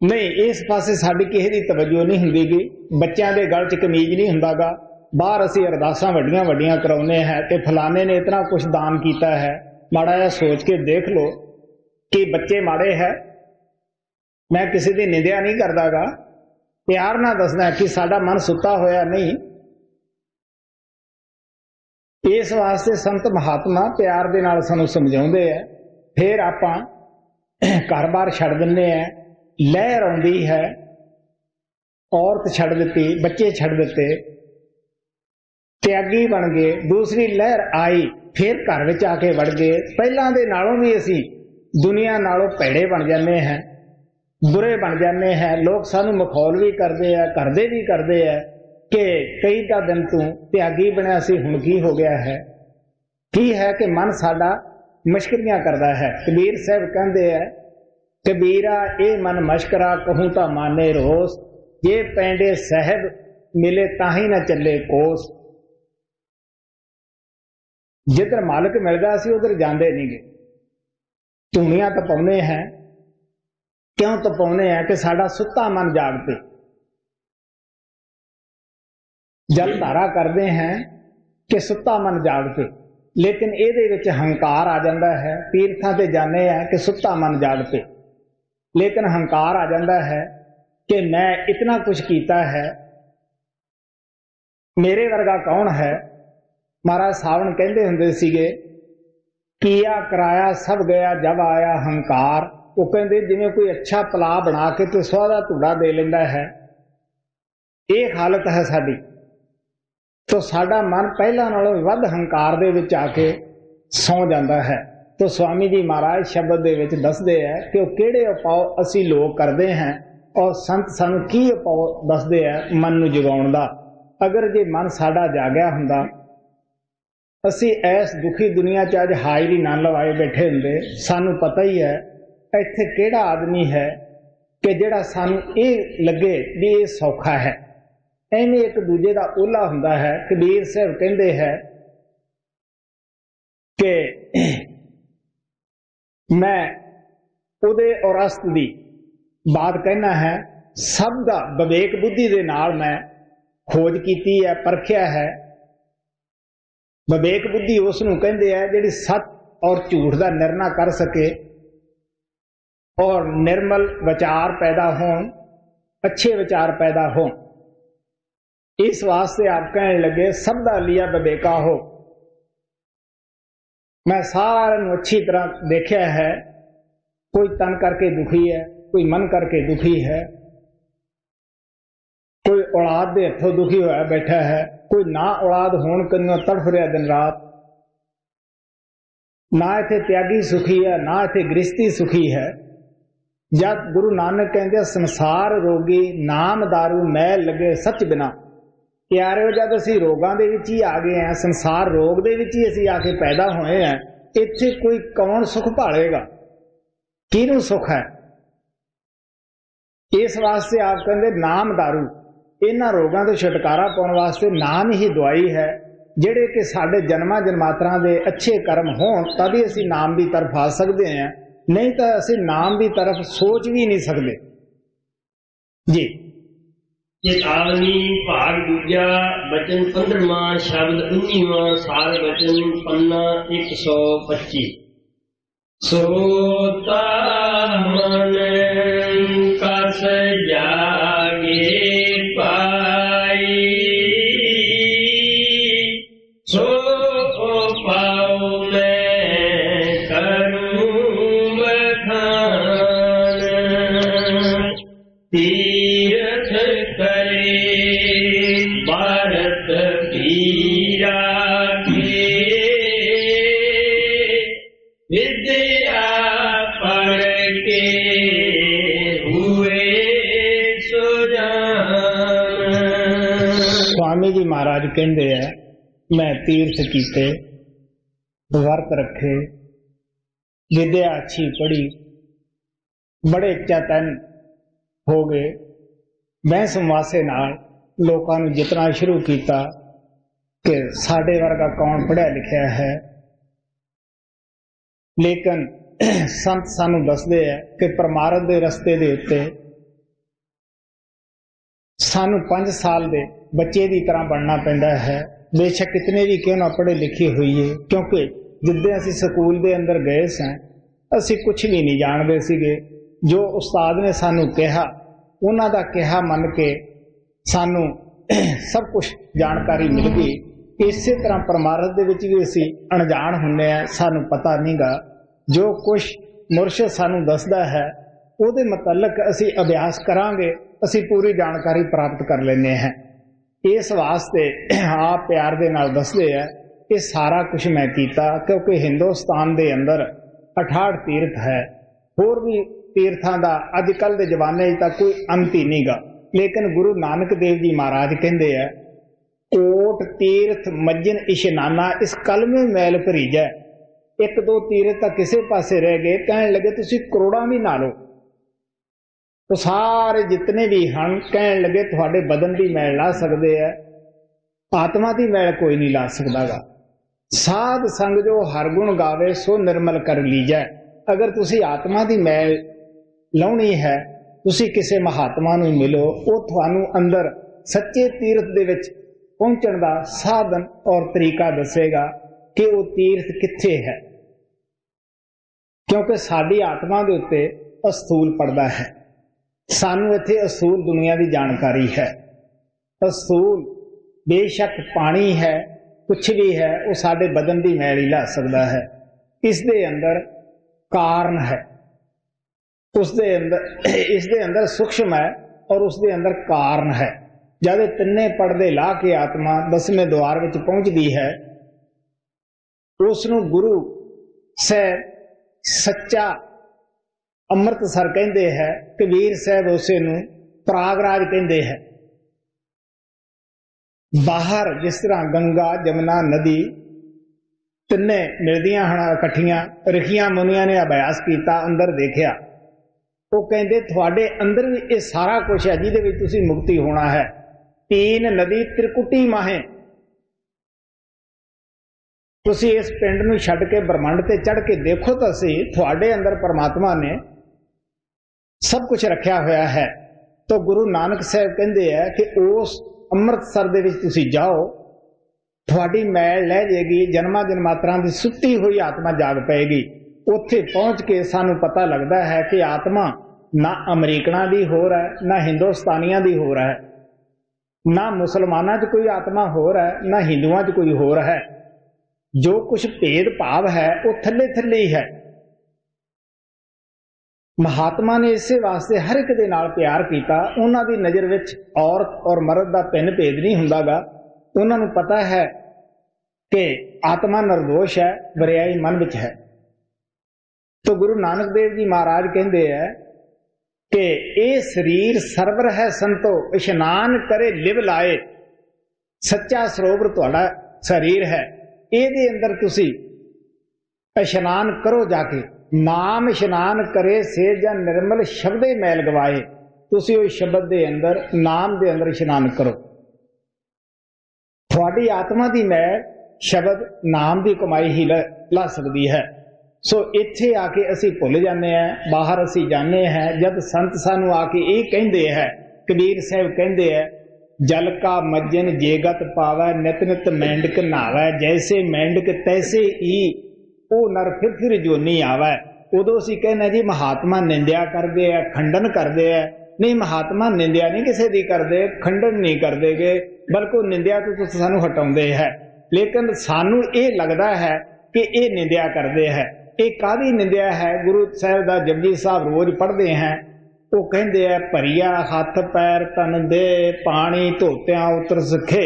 नहीं इस पासे साडी किसी दी तवज्जो नहीं हुंदी गी। बच्चों के गल च कमीज नहीं हुंदा गा, बाहर असीं अरदासां वड्डियां वड्डियां कराउने हैं कि फलाने ने इतना कुछ दान कीता है। माड़ा जिहा सोच के देख लो कि बच्चे माड़े है, मैं किसी की निंदिया नहीं करदा गा, प्यार ना दसदा कि साडा मन सुता होया नहीं। इस वास्ते संत महात्मा प्यार दे नाल सानूं समझाउंदे है। फिर आपां घर बार छड्ड दिंदे हैं, लहर आउंदी है, औरत छड्ड दित्ती, बच्चे छड्ड दित्ते, त्यागी बन गए। दूसरी लहर आई, फिर घर विच आके वड़ गए। पहलां दे नालों भी असीं दुनिया नालों भैड़े बन जाते हैं, बुरे बन जाते हैं। लोग सानूं मखौल भी करते हैं, करदे भी करते हैं कि कई का दिन तू त्यागी बनया सी, हुण की हो गया है। की है कि मन साडा मशकरियां करता है। कबीर साहब कहते हैं, कबीरा ए मन मशकरा कहूं तां माने रोस, जे पैंडे साहब मिले ताही ना चले कोस। जिधर मालिक मिलता सी उधर जाते नहीं गए। धूनियां तपाउने हैं, क्यों तपाउने हैं कि साडा सुत्ता मन जाग पे। जल धारा करते हैं कि सुत्ता मन जाग पे, लेकिन इहदे विच हंकार आ जाता है। तीर्थां ते जाने हैं कि सुत्ता मन जाग पे, लेकिन हंकार आ जाता है कि मैं इतना कुछ कीता है, मेरे वर्गा कौन है। महाराज सावण कहते हुंदे सीगे, किया कराया सब गया जब आया हंकार। वो कहते जिवें कोई अच्छा पला बना के तो स्वादा धूड़ा दे लेंदा है, ये हालत है साडी। तो साडा मन पहला नालों वध हंकार दे विच आके सौ जाता है। तो स्वामी जी महाराज शब्द दे विच दसदे है कि वो किहड़े उपाव असी लोग करते हैं और संत सानूं की उपाव दसदे है मन नूं जगाउण दा। अगर जे मन साडा जागया हुंदा, असी ऐस दुखी दुनिया च अज हाजरी ना लवाए बैठे हुंदे। सानूं पता ही है इत्थे किहड़ा आदमी है कि जिहड़ा सानूं ये लगे भी ये सौखा है। एवें एक दूजे का ओला हुंदा है। कबीर साहब कहंदे है कि मैं उदे और अस्त दी बात कहना है, सब दा विवेक बुद्धि दे नाल मैं खोज कीती है, परखिया है। विवेक बुद्धि उसनूं कहंदे है जिहड़ी सच और झूठ का निर्णय कर सके और निर्मल विचार पैदा होण, अच्छे विचार पैदा हों। इस वास्ते आप कहने लगे सबदा लिया विवेका हो। मैं सारा अच्छी तरह देखा है, कोई तन करके दुखी है, कोई मन करके दुखी है, कोई औलाद दे हथों दुखी होया बैठा है, कोई ना औलाद होण कन्नों तड़फ रहा दिन रात। ना इत्थे त्यागी सुखी है, ना इत्थे गृहस्थी सुखी है। जब गुरु नानक कहते संसार रोगी नाम दारू मैल लगे सच बिना। प्यारे जब असी रोगां दे विच ही आ गए हैं, संसार रोग दे विच ही असी आके पैदा होए हैं, इत्थे कोई कौन सुख भालेगा, किहनूं सुख है। इस वास्ते आप कहते नाम दारू, इन्हां रोगां तो छुटकारा पाउण वास्ते नाम ही दवाई है। जिहड़े कि साडे जन्मां जन्मांतरां दे अच्छे कर्म होण तभी असी नाम की तरफ आ सकते हैं, नहीं तो असी नाम की तरफ सोच भी नहीं सकते जी। चेतावनी भाग दूजा बचन 15वां शब्द 19वां सार बचन पन्ना 125। सोता मन कस जागे पाई, सो पाऊं मैं करूं बखान। तीर्थ करे भारत पीरा के, विद्या पढ़ के हुए सुजान। स्वामी जी महाराज कहते हैं मैं तीर्थ कीते, वर्त रखे, विद्या अच्छी पढ़ी, बड़े चेतन हो गए, बहस मुआसे नाल लोकां नूं जितना शुरू किया कि साडे वर्गा कौन पढ़िया लिखिया है। लेकिन संत सानू दसदे है कि परमार्थ दे रस्ते दे उत्ते सानू 5 साल दे बच्चे की तरह बनना पैंदा है, बेशक कितने भी क्यों ना पढ़े लिखे होइए, क्योंकि जिद्दे असीं स्कूल दे अंदर गए सां असीं कुछ भी नहीं जानते सीगे। जो उस्ताद ने सानू कहा उन्हां दा कहा मन के सानू सब कुछ जानकारी मिल गई। इसे तरह परमार्थ दे विच भी असीं अणजाण हुंदे आ, सानू पता नहींगा। जो कुछ मुरशद सानू दसदा है उहदे मुतलक असीं अभ्यास करांगे, असीं पूरी जानकारी प्राप्त कर लैंदे हैं। इस वास्ते आप प्यार दे नाल दसदे है कि सारा कुछ मैं कीता, क्योंकि हिंदुस्तान दे अंदर 68 तीर्थ है, होर भी तीर्थां दा अजकल दे जमाने तक कोई अंत ही नहींगा। लेकिन गुरु नानक देव जी महाराज कहंदे है, कोट तीर्थ मज्जन इशनाना इस कलमे मैल भरीजै। 1-2 तीर्थ तां किसे पासे रह गए, कहण लगे तुसीं करोड़ां भी ना लो, तो सारे जितने भी हन कहण लगे तुहाडे बदन दी मैल ला सकदे है, आत्मा दी मैल कोई नहीं ला सकदागा। साध संग जो हरगुण गावे सो निर्मल कर लीजै। अगर तुसीं आत्मा दी मैल लाउणी है, तुसीं किसे महात्मा नूं मिलो, वो तुहानूं अंदर सच्चे तीर्थ दे विच पहुंचण दा साधन और तरीका दसेगा कि वो तीर्थ कित्थे है। क्योंकि साडी आत्मा दे उत्ते अस्थूल पड़दा है, सानू इत्थे असूल दुनिया की जानकारी है। असूल बेशक पानी है, कुछ भी है, वो साडे बदन की मैल ही ला सकता है। इस दे अंदर कारण है, इसके अंदर सूक्ष्म है और उसके अंदर कारण है। जब तिन्ने पड़दे ला के आत्मा 10वें द्वार विच पहुंचती है, उसनूं गुरु साहब सच्चा अमृतसर कहते हैं, कबीर साहब उसे नूं प्रागराज कहते हैं। बाहर जिस तरह गंगा जमुना नदी तिन्ने मिलदियां हन इकट्ठियां, ऋषियां मुनियां ने अभ्यास किया, अंदर देखिया, वो कहते थोड़े अंदर भी ये सारा कुछ है जिहदे विच तुसीं मुक्ति होना है। 3 नदी त्रिकुटी माहे, तुसीं इस पिंड नूं छड्ड के ब्रह्मंड ते चढ़ के देखो तो सी, थोड़े अंदर परमात्मा ने सब कुछ रखा होया है। तो गुरु नानक साहब कहते हैं कि उस अमृतसर दे विच तुसीं जाओ, थोड़ी मैल लह जाएगी, जन्मां जन्मांतरां दी सुੱਤੀ हुई आत्मा जाग पाएगी। उत्थे पहुंच के सानू पता लगता है कि आत्मा ना अमरीकना दी हो रहा है, ना हिंदुस्तानियां दी हो रहा है, ना मुसलमाना च कोई आत्मा हो रहा है, ना हिंदुआं च कोई हो रहा है। जो कुछ भेद भाव है वो थले थले ही है। महात्मा ने इसे वास्ते हर एक दे नाल प्यार किया। उन्हां दी नज़र विच औरत और मर्द दा भिन्न भेद नहीं हुंदागा। उन्हां नूं पता है कि आत्मा निर्दोष है, बरियाई मन विच है। तो गुरु नानक देव जी महाराज कहते हैं कि ये शरीर सरवर है संतो, इशनान करे लिव लाए। सच्चा सरोवर तुहाडा शरीर है, ਇਹਦੇ अंदर तुसी इशनान करो जाके। नाम इशनान करे से जा निर्मल शब्दे मैल गवाए। तुसी उस शब्द दे अंदर, नाम दे अंदर इशनान करो। थोड़ी आत्मा दी मैल शब्द नाम की कमाई ही ला सकती है। सो इत्थे आके असी भुल जाने हैं, बाहर असी जाने हैं। जब संत सानू आके ये कहते हैं, कबीर साहब कहते हैं, जल का मज्जन जेगत पावै, नित नित मेंढक नहावै। जैसे मेंढक तैसे ही ओ नर फिर जोनी आवै। उदों असीं कहने जी महात्मा निंदिया करते हैं, खंडन करते हैं। नहीं, महात्मा निंदिया नहीं किसी की करते, खंडन नहीं करते गे, बल्कि निंदिया तो सानू हटाउंदे है। लेकिन सानू ये लगता है कि ये निंदिया करते हैं। ये काहदी निंदिया है? गुरु साहब का जपजी साहब रोज पढ़ते हैं, वो कहते हैं, भरिया हथ पैर तन दे, पानी धोत्या उतर सखे।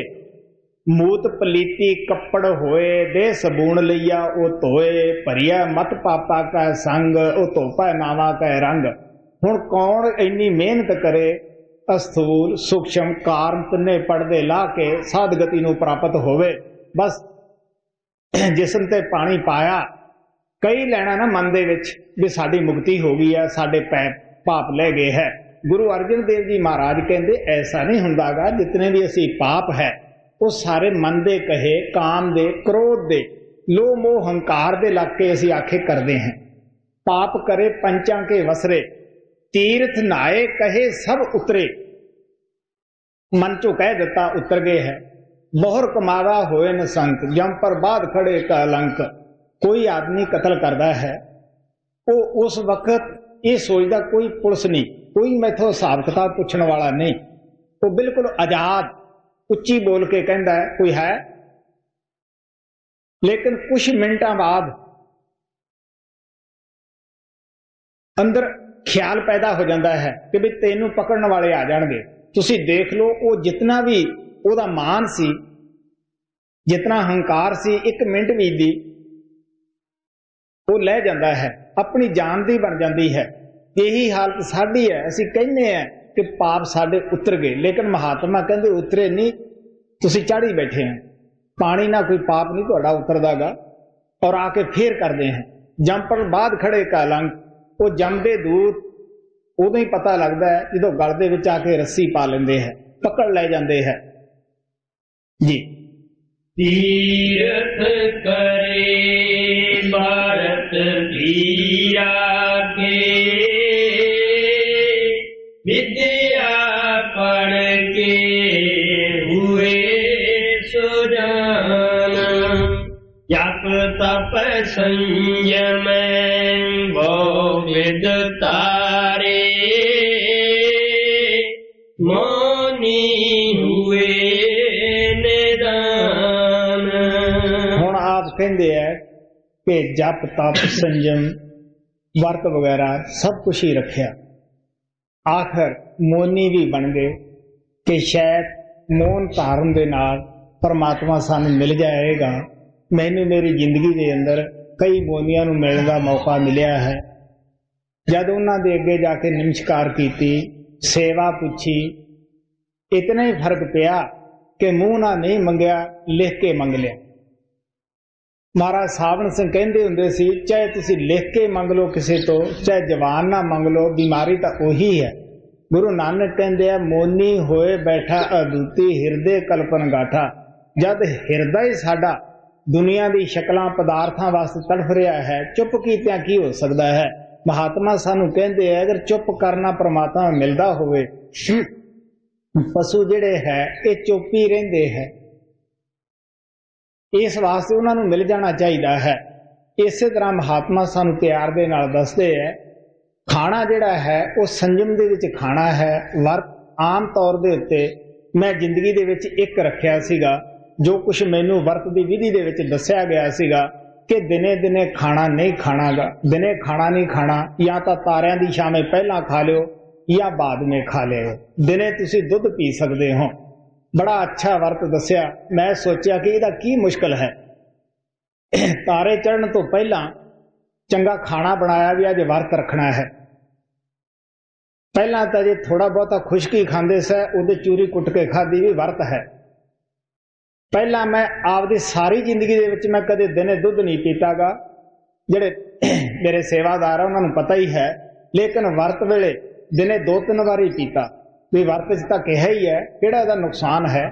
मूत पलीती कपड़ होए, दे सबून लिया वो धोए। भरिया मत पापा का संग, वो धोपा नावा का रंग। हुण कौन इन्नी मेहनत करे, अस्थूल सूक्ष्म कारण तिन्ने पड़दे ला के साधगति नूं प्राप्त होवे। बस जिसम ते पानी पाया कई लैना ना मन दे विच भी साडी मुक्ति हो गई है, साडे पाप लै गए है। गुरु अर्जन देव जी महाराज कहते ऐसा नहीं हुंदागा। जितने भी असी पाप है वो सारे मन दे कहे, काम दे, क्रोध दे, लोह मोह हंकार दे लग के असी आखे करते हैं। पाप करे पंचां के वसरे, तीर्थ नहाए कहे सब उतरे। मन चो कह दिता उतर गए है। बहुर कमावा होए न संत, जम पर बाद खड़े कलंक। कोई आदमी कतल करता है, वो उस वक्त ये सोचता कोई पुलिस नहीं, कोई मैथों हिसाब किताब पूछने वाला नहीं, वो बिल्कुल आजाद उच्ची बोल के कहता है कोई है। लेकिन कुछ मिनटां बाद अंदर ख्याल पैदा हो जाता है कि भी तेनू पकड़ने वाले आ जाएंगे। तुसी देख लो वो जितना भी ओदा मान सी, जितना हंकार सी, एक मिनट भी दी वो लै जाता है, अपनी जान दी बन जाती है। यही हालत साडी है। असी कहने हैं कि पाप साडे उतर गए, लेकिन महात्मा कहते उतरे नहीं, तुसी चढ़ ही बैठे हैं। पानी ना कोई पाप नहीं तुहाडा उतरदागा, और आके फिर करते हैं। जम पर बाद खड़े कलंक, वो जमदे दूत उदों ही पता लगता है जो गल दे विच आके रस्सी पा लेंदे है, पकड़ ले जाते हैं जी। तीर्थ करे भारत वीरा के, विद्या पढ़ के हुए सुजान। जप तप संयम वो विद तारे, मौनी हुए निदान। हुण आप कहते हैं कि जप तप संयम वर्त वगैरह सब कुछ ही रखिया, आखिर मौनी भी बन गए कि शायद मौन धारण दे नाल परमात्मा सानू मिल जाएगा। मैनू मेरी जिंदगी के अंदर कई मौनियां नू मिलने का मौका मिलिया है। जद उन्हां दे अगे जाके नमस्कार कीती, सेवा पूछी, इतना ही फर्क पिया कि मूँह ना नहीं मंगया, लिख के मंग लिया। महाराज सावन सिंह कहते हुंदे सी, चाहे तुसी लिख के मंग लो किसी तो, चाहे जवान ना मंग लो, बीमारी तो उही है। गुरु नानक कहते हैं मौनी होए बैठा अदूती, हिरदे कल्पन गाठा। जद हिरदा ही साडा दुनिया की शक्लां पदार्थां वास्ते तड़फ रहा है, चुप कीतियां की हो सकता है। महात्मा सानू कहते हैं अगर चुप करना परमात्मा मिलता होवे, पशु जिहड़े है ये चुप ही रहिंदे है, इस वास्ते उन्हां नू मिल जाना चाहिए है। इसे तरह महात्मा सानू प्यार दे नाल दसदे है खाना जिहड़ा है वो संयम दे विच खाना है। वर्त आम तौर दे उत्ते मैं जिंदगी दे विच एक रखिया सीगा, जो कुछ मैनू वर्त की विधि दे विच दस्या गया सीगा कि दिने दिने खाना नहीं खानागा, दिने खाना नहीं खाना, या तो तारियां दी शामें पहला खा लियो या बाद में खा लियो, दिने तुसी दुध पी सकते हो। बड़ा अच्छा वर्त दस्या। मैं सोचा कि इहदा की मुश्किल है, तारे चढ़न तो पहला चंगा खाना बनाया भी अज वर्त रखना है। पहला तो जे थोड़ा बहुता खुशकी खांदे से उहदे चूरी कुट के खाधी भी वर्त है। पहला मैं आपदी सारी जिंदगी दे विच मैं कदे दिने दुध नहीं पीतागा, जिहड़े मेरे सेवादार है उन्होंने पता ही है, लेकिन वर्त वेले दिने 2-3 बार पीता। भी वर्त च तां कहा ही है, किहड़ा इहदा नुकसान है।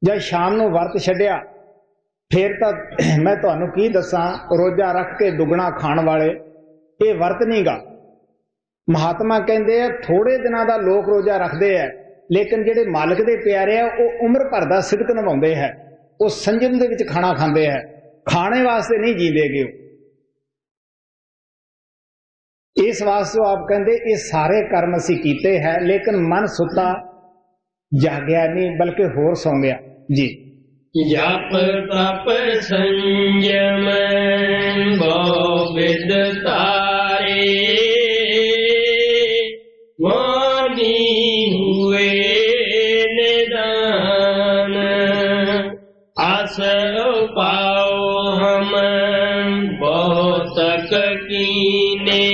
जब शाम नूं वर्त छड्डिया फिर तां मैं तुहानूं की दसां, रोजा रख के दुगना खाण वाले ये वर्त नहीं गा। महात्मा कहते हैं थोड़े दिनों का लोग रोजा रखते हैं, लेकिन जिहड़े मालिक दे प्यारे है वो उम्र भर का सिदक निभाउंदे है, वो संयम दे विच खाना खांदे है, खाने वास्ते नहीं जींदे गे। इस वास्ते आप कहते ये सारे कर्म असी कीते हैं, लेकिन मन सुता जागया नहीं बल्कि होर सौ गया जी। जप तप संयम विद तारे, मौनी हुए निदान। आस पाओ हम बहुत कीने,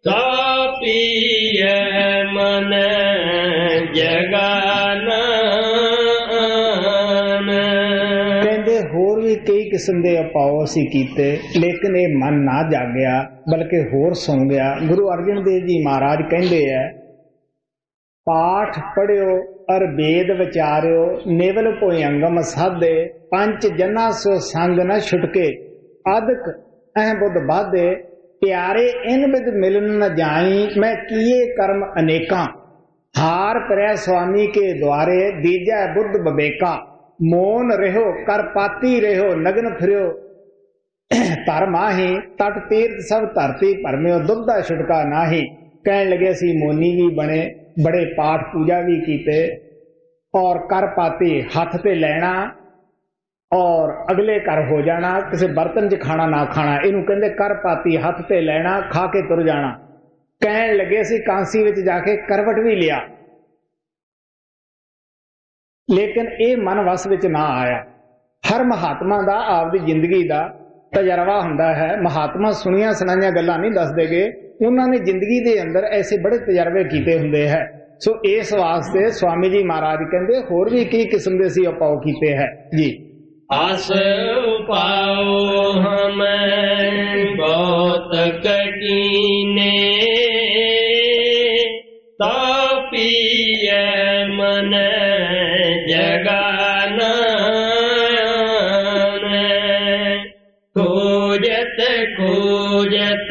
तापिय मन जगाना। कहते होर भी कई किस्म के उपाव असी कीते, लेकिन ये मन ना जागया बल्कि होर सौ गया। गुरु अर्जन देव जी महाराज कहते हैं, पाठ पढ़ियो अर वेद विचारियो, नेवल पोए अंगम साधे, पंच जना सो संग न छुटके, अदक अह बुद्ध बाधे, प्यारे इन बिद मिलन न जाई, मैं किए कर्म अनेका, हार परै स्वामी के द्वारे, दीजा बुद्ध बबेका, मोन रहो कर पाती रहो, नग्न फिरो धर्म आही, तट तीर्थ सब धरती भरम्यो, दुग्धा छुटका नाही। कहन लगे सी मोनी भी बने, बड़े पाठ पूजा भी कीते, और कर पाती हथ ते लैना और अगले घर हो जाना, किसी बर्तन च खाना ना खाना, इनू कहंदे कर पाती, हथ ते लैना खा के तुर जाना। कहन लगे सी कांसी विच जाके करवट भी लिया, लेकिन ये मन वस विच ना आया। हर महात्मा दा आपदी जिंदगी दा तजर्बा हुंदा है। महात्मा सुनिया सुनाइया गल्लां नहीं दसदे गे, उन्होंने जिंदगी दे अंदर ऐसे बड़े तजर्बे कीते हुंदे है। सो इस वास्ते स्वामी जी महाराज कहंदे होर भी कई किस्म दे सी उपाव कीते है जी। आस पाओ हम बहुत कठिने, तापिय मन जगाना, खोजत खोजत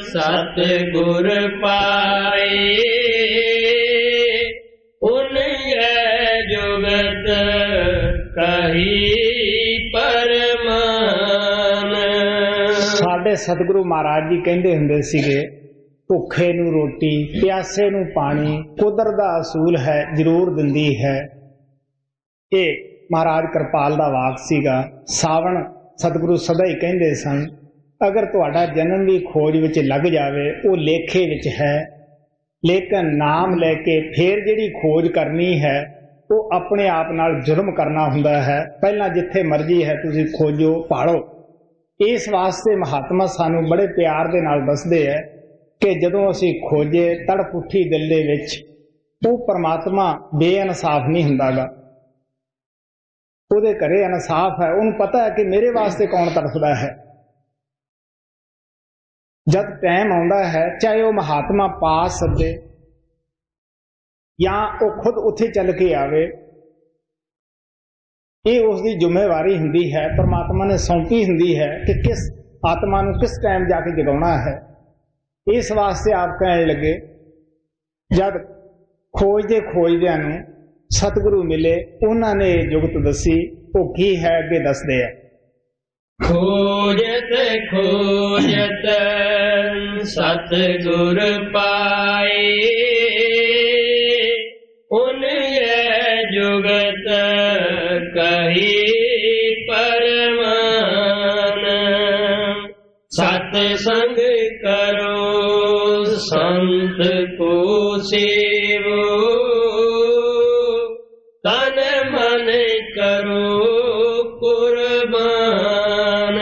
सतगुर पाए, उन जुगत कही परमान। साडे सतगुरु महाराज जी कहंदे हुंदे सीगे, भुखे नूं रोटी, प्यासे नूं पानी, कुदरत दा असूल है जरूर दिंदी है। ये महाराज कृपाल दा वाक सीगा। सावण सतगुरु सदा ही कहंदे सन, अगर तुहाडा जन्म भी खोज विच लग जावे, वो लेखे विच है, लेकिन नाम लैके फिर जिहड़ी खोज करनी है वो अपने आप नाल जुर्म करना हुंदा है। पहला जिथे मर्जी है तुसीं खोजो भाड़ो। इस वास्ते महात्मा सानू बड़े प्यार दे नाल दसदे है कि जदों असीं खोजे तड़प उठी दिल दे विच, वो परमात्मा बेइनसाफ नहीं हुंदागा, ਉਹਦੇ ਘਰੇ ਇਨਸਾਫ है। ਉਹਨੂੰ पता है कि मेरे वास्ते कौन तड़फदा है। जब टाइम आउंदा है, चाहे वह महात्मा पास सदे या वो खुद उत्थे चल के आवे, ये उसकी जिम्मेवारी हुंदी है, परमात्मा ने सौंपी हुंदी है कि किस आत्मा नूं किस टाइम जाके जगाउणा है। इस वास्ते आप कहने लगे, जब खोजदे खोजदियां नूं सतगुरु मिले, उन्होंने जुगत दसी, वो की है अगे दसदे है। खोजत खोजत सतगुर पाए, उन जुगत कही परमान। सत्संग करो संत को सेवो, तन मन करो कुर्बान।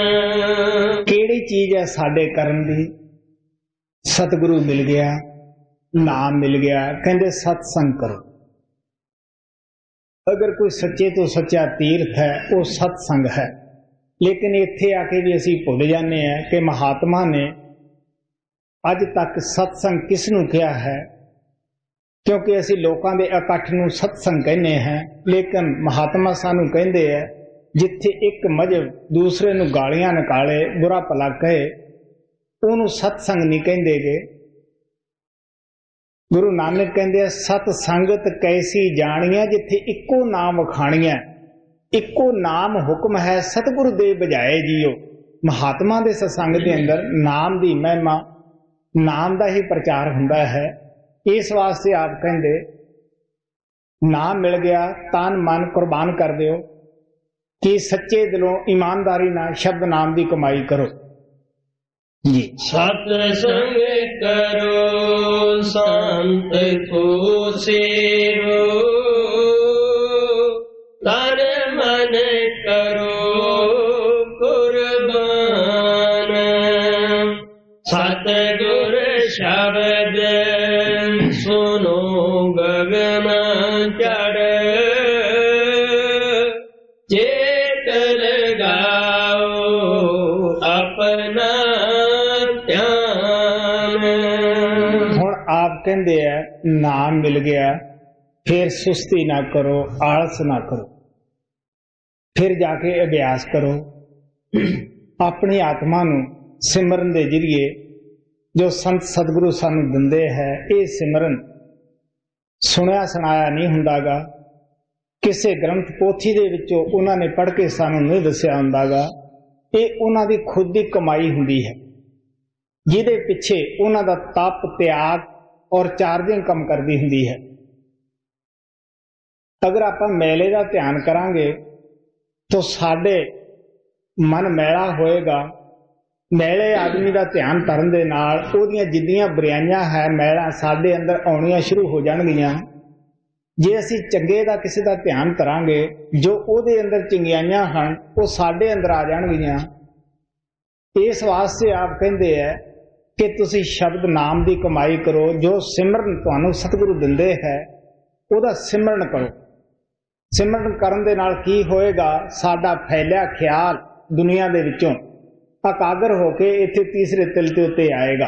केड़ी चीज है साडे करन दी? सतगुरु मिल गया, नाम मिल गया, कहंदे सत्संग करो। अगर कोई सच्चे तो सच्चा तीर्थ है वो सत्संग है। लेकिन इत्थे आके भी असीं भुल जाने हैं कि महात्मा ने अज तक सत्संग किसनूं कहा है, क्योंकि असीं लोकां दे इकट्ठ नूं सत्संग कहने हैं। लेकिन महात्मा सानूं कहंदे है, जिथे एक मजहब दूसरे नूं गालियां निकाले, बुरा भला कहे, उहनूं सत्संग नहीं कहंदे गे। गुरु नानक कहंदे सत संगत कैसी जानिया, जिथे इक्को नाम वखाणिया, इक्को नाम हुक्म है सतगुरु दे बजाए जियो। महात्मा दे सत्संग दे अंदर नाम दी महिमा, नाम दा ही प्रचार हुंदा है। इस वास्ते आप कहंदे नाम मिल गया, तन मन कुर्बान कर दियो कि सच्चे दिलों ईमानदारी नाल शब्द नाम दी कमाई करो जी। सत्संग करो संत को सेवो, तन मन करो कुर्बान। सतगुर शब्द सुनो गगन चढ़, चेत लगा कहते हैं नाम मिल गया फिर सुस्ती ना करो, आलस ना करो, फिर जाके अभ्यास करो। अपनी आत्मा नू सिमरन दे जरिए जो संत सतगुरु सानू दिंदे है, ये सिमरन सुनिया सुनाया नहीं हुंदागा, किसी ग्रंथ पोथी दे विचों उन्हां ने पढ़ के सानू नहीं दस्सिया हुंदागा। ये उन्हां दी खुद दी कमाई हुंदी है, जिहदे पिछे उन्हां दा तप त्याग और चार्जिंग कम करदी हुंदी है। अगर आपां मेले का ध्यान करांगे तो साडे मन मैला होएगा। मैले आदमी का ध्यान करन दे नाल ओहदियां जिन्नियां बुराइयां है मैला साडे अंदर आउणियां शुरू हो जाणगियां। जे असीं चंगे दा किसी दा ध्यान करांगे, जो ओहदे अंदर चंगियाइयां हन वो साडे अंदर आ जाणगियां। इस वास्ते आप कहंदे है कि तुसीं शब्द नाम दी कमाई करो। जो सिमरन तुहानूं सतगुरु दिंदे है ओहदा सिमरन करो। सिमरन करन दे नाल की होएगा, साडा फैलिया ख्याल दुनिया दे विचों अकागर होके इत्थे तीसरे तिल ते उत्ते आएगा,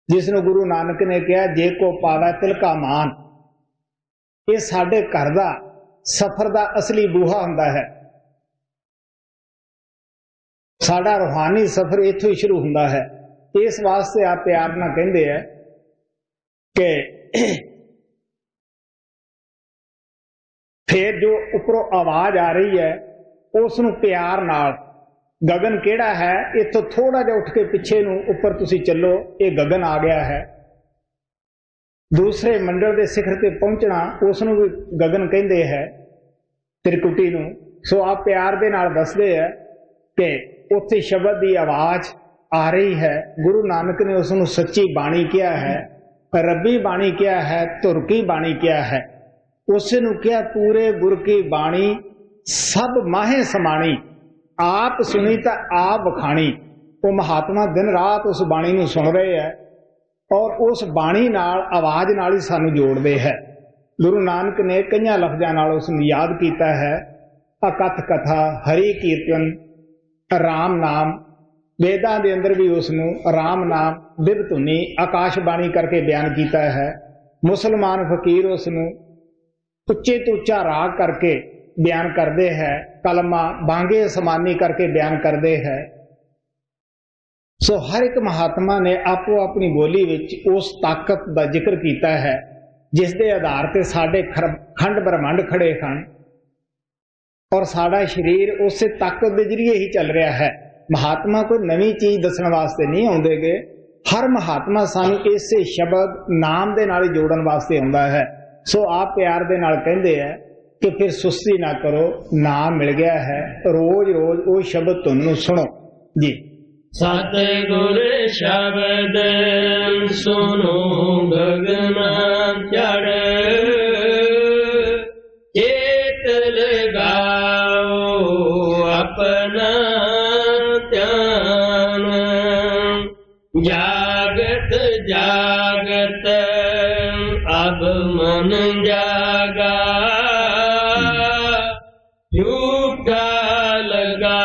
जिसनूं गुरु नानक ने कहा जे को पावै तिल का मान। ये साडे घर दा सफर दा असली बूहा हुंदा है। साडा रूहानी सफर इत्थों ही शुरू हुंदा है। इस वास्ते आप प्यार नाल कहंदे है कि फिर जो उपरों आवाज आ रही है उसनूं प्यार नाल, गगन केड़ा है, इत्थों थोड़ा जिहा उठ के पिछे नूं उपर तुसीं चलो, ये गगन आ गया है। दूसरे मंडल के शिखर ते पहुंचना उसनूं भी गगन कहंदे है, त्रिकुटी नूं। सो आप प्यार दे नाल दसदे है कि उत्थे शब्द की आवाज आ रही है। गुरु नानक ने उसनूं सच्ची बाणी किया है, रब्बी बाणी किया है, तुरकी बाणी किया है। उसनूं किया पूरे गुर की बाणी सब माहे समाणी, आप सुनी तो आप बखाणी। वो महात्मा दिन रात उस बाणी नूं सुन रहे हैं और उस बाणी नाल आवाज नाल ही सानू जोड़दे है। गुरु नानक ने कई लफ्जां नाल उसनूं याद कीता है। अकथ कथा, हरि कीर्तन, राम नाम, वेदां दे अंदर भी उसनूं राम नाम, बिब धुनी, आकाश बाणी करके बयान किया है। मुसलमान फकीर उसनूं उच्चे तो उच्चा राग करके बयान करते हैं, कलमा बांगे समानी करके बयान करते हैं। सो हर एक महात्मा ने आपो अपनी बोली विच उस ताकत का जिक्र किया है जिस दे आधार पर साडे खंड ब्रह्मंड खड़े हैं और साडा शरीर उस ताकत के जरिए ही चल रहा है। महात्मा कोई नवी चीज दसण वास्ते नहीं आउंदेगे। हर महात्मा सानू इसे शब्द नाम दे नाल जोड़न वास्ते आउंदा है। सो आप प्यार दे नाल कहंदे है कि फिर सुस्ती ना करो, नाम मिल गया है, रोज रोज वो शब्द तुहानू सुनो जी। सतगुर शब्द सुनो गगन चढ़, चेत लगाओ अपना ध्यान। जागत जागत अब मन जागा, झूठा लगा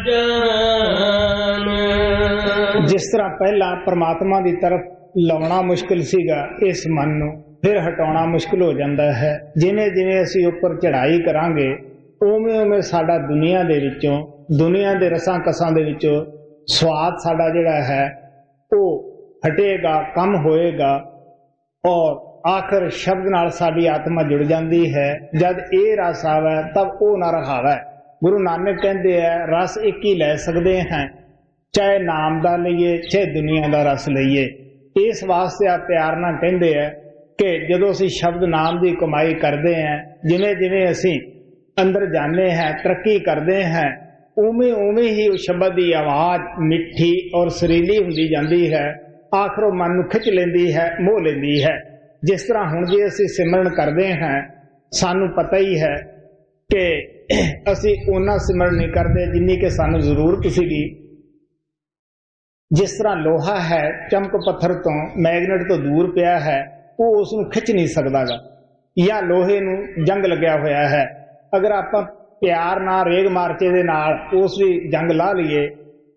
जान। जिस तरह पहला परमात्मा की तरफ लाउणा मुश्किल सीगा इस मन नूं, फिर हटाउणा मुश्किल हो जाता है। जिवें जिवें असीं उपर चढ़ाई करांगे उवें उवें साडा दुनिया दे विचों, दुनिया दे रसां कसां दे विचों स्वाद साडा जिहड़ा है वो हटेगा, कम होएगा और आखिर शब्द नाल साडी आत्मा जुड़ जाती है। जब ये रस आवे तब वो ना रहावे। गुरु नानक कहते हैं रस एक ही लै सकते हैं, चाहे नाम दा लईए चाहे दुनिया दा रस लईए। इस वास्ते आप प्यार नाल कहते हैं कि जदों असीं शब्द नाम की कमाई करते हैं, जिवें जिवें असीं अंदर जाने हैं, तरक्की करते हैं, उवें उवें ही उस शब्द की आवाज मिठी और सुरीली हुंदी जाती है। आखिर वो मन नूं खिच लेंदी है, मोह लेंदी है। जिस तरह हुण जे असीं सिमरन करते हैं, सानू पता ही है कि असीं उन्ना सिमरन नहीं करते जिन्नी कि सानू जरूरत सीगी। जिस तरह लोहा है चमक पत्थर तो मैगनेट तो दूर पिया है, वो उसनूं खिच नहीं सकदा गा, या लोहे नूं जंग लग्या होया है। अगर आपां प्यार नाल रेग मारचे दे नाल उस भी जंग ला लईए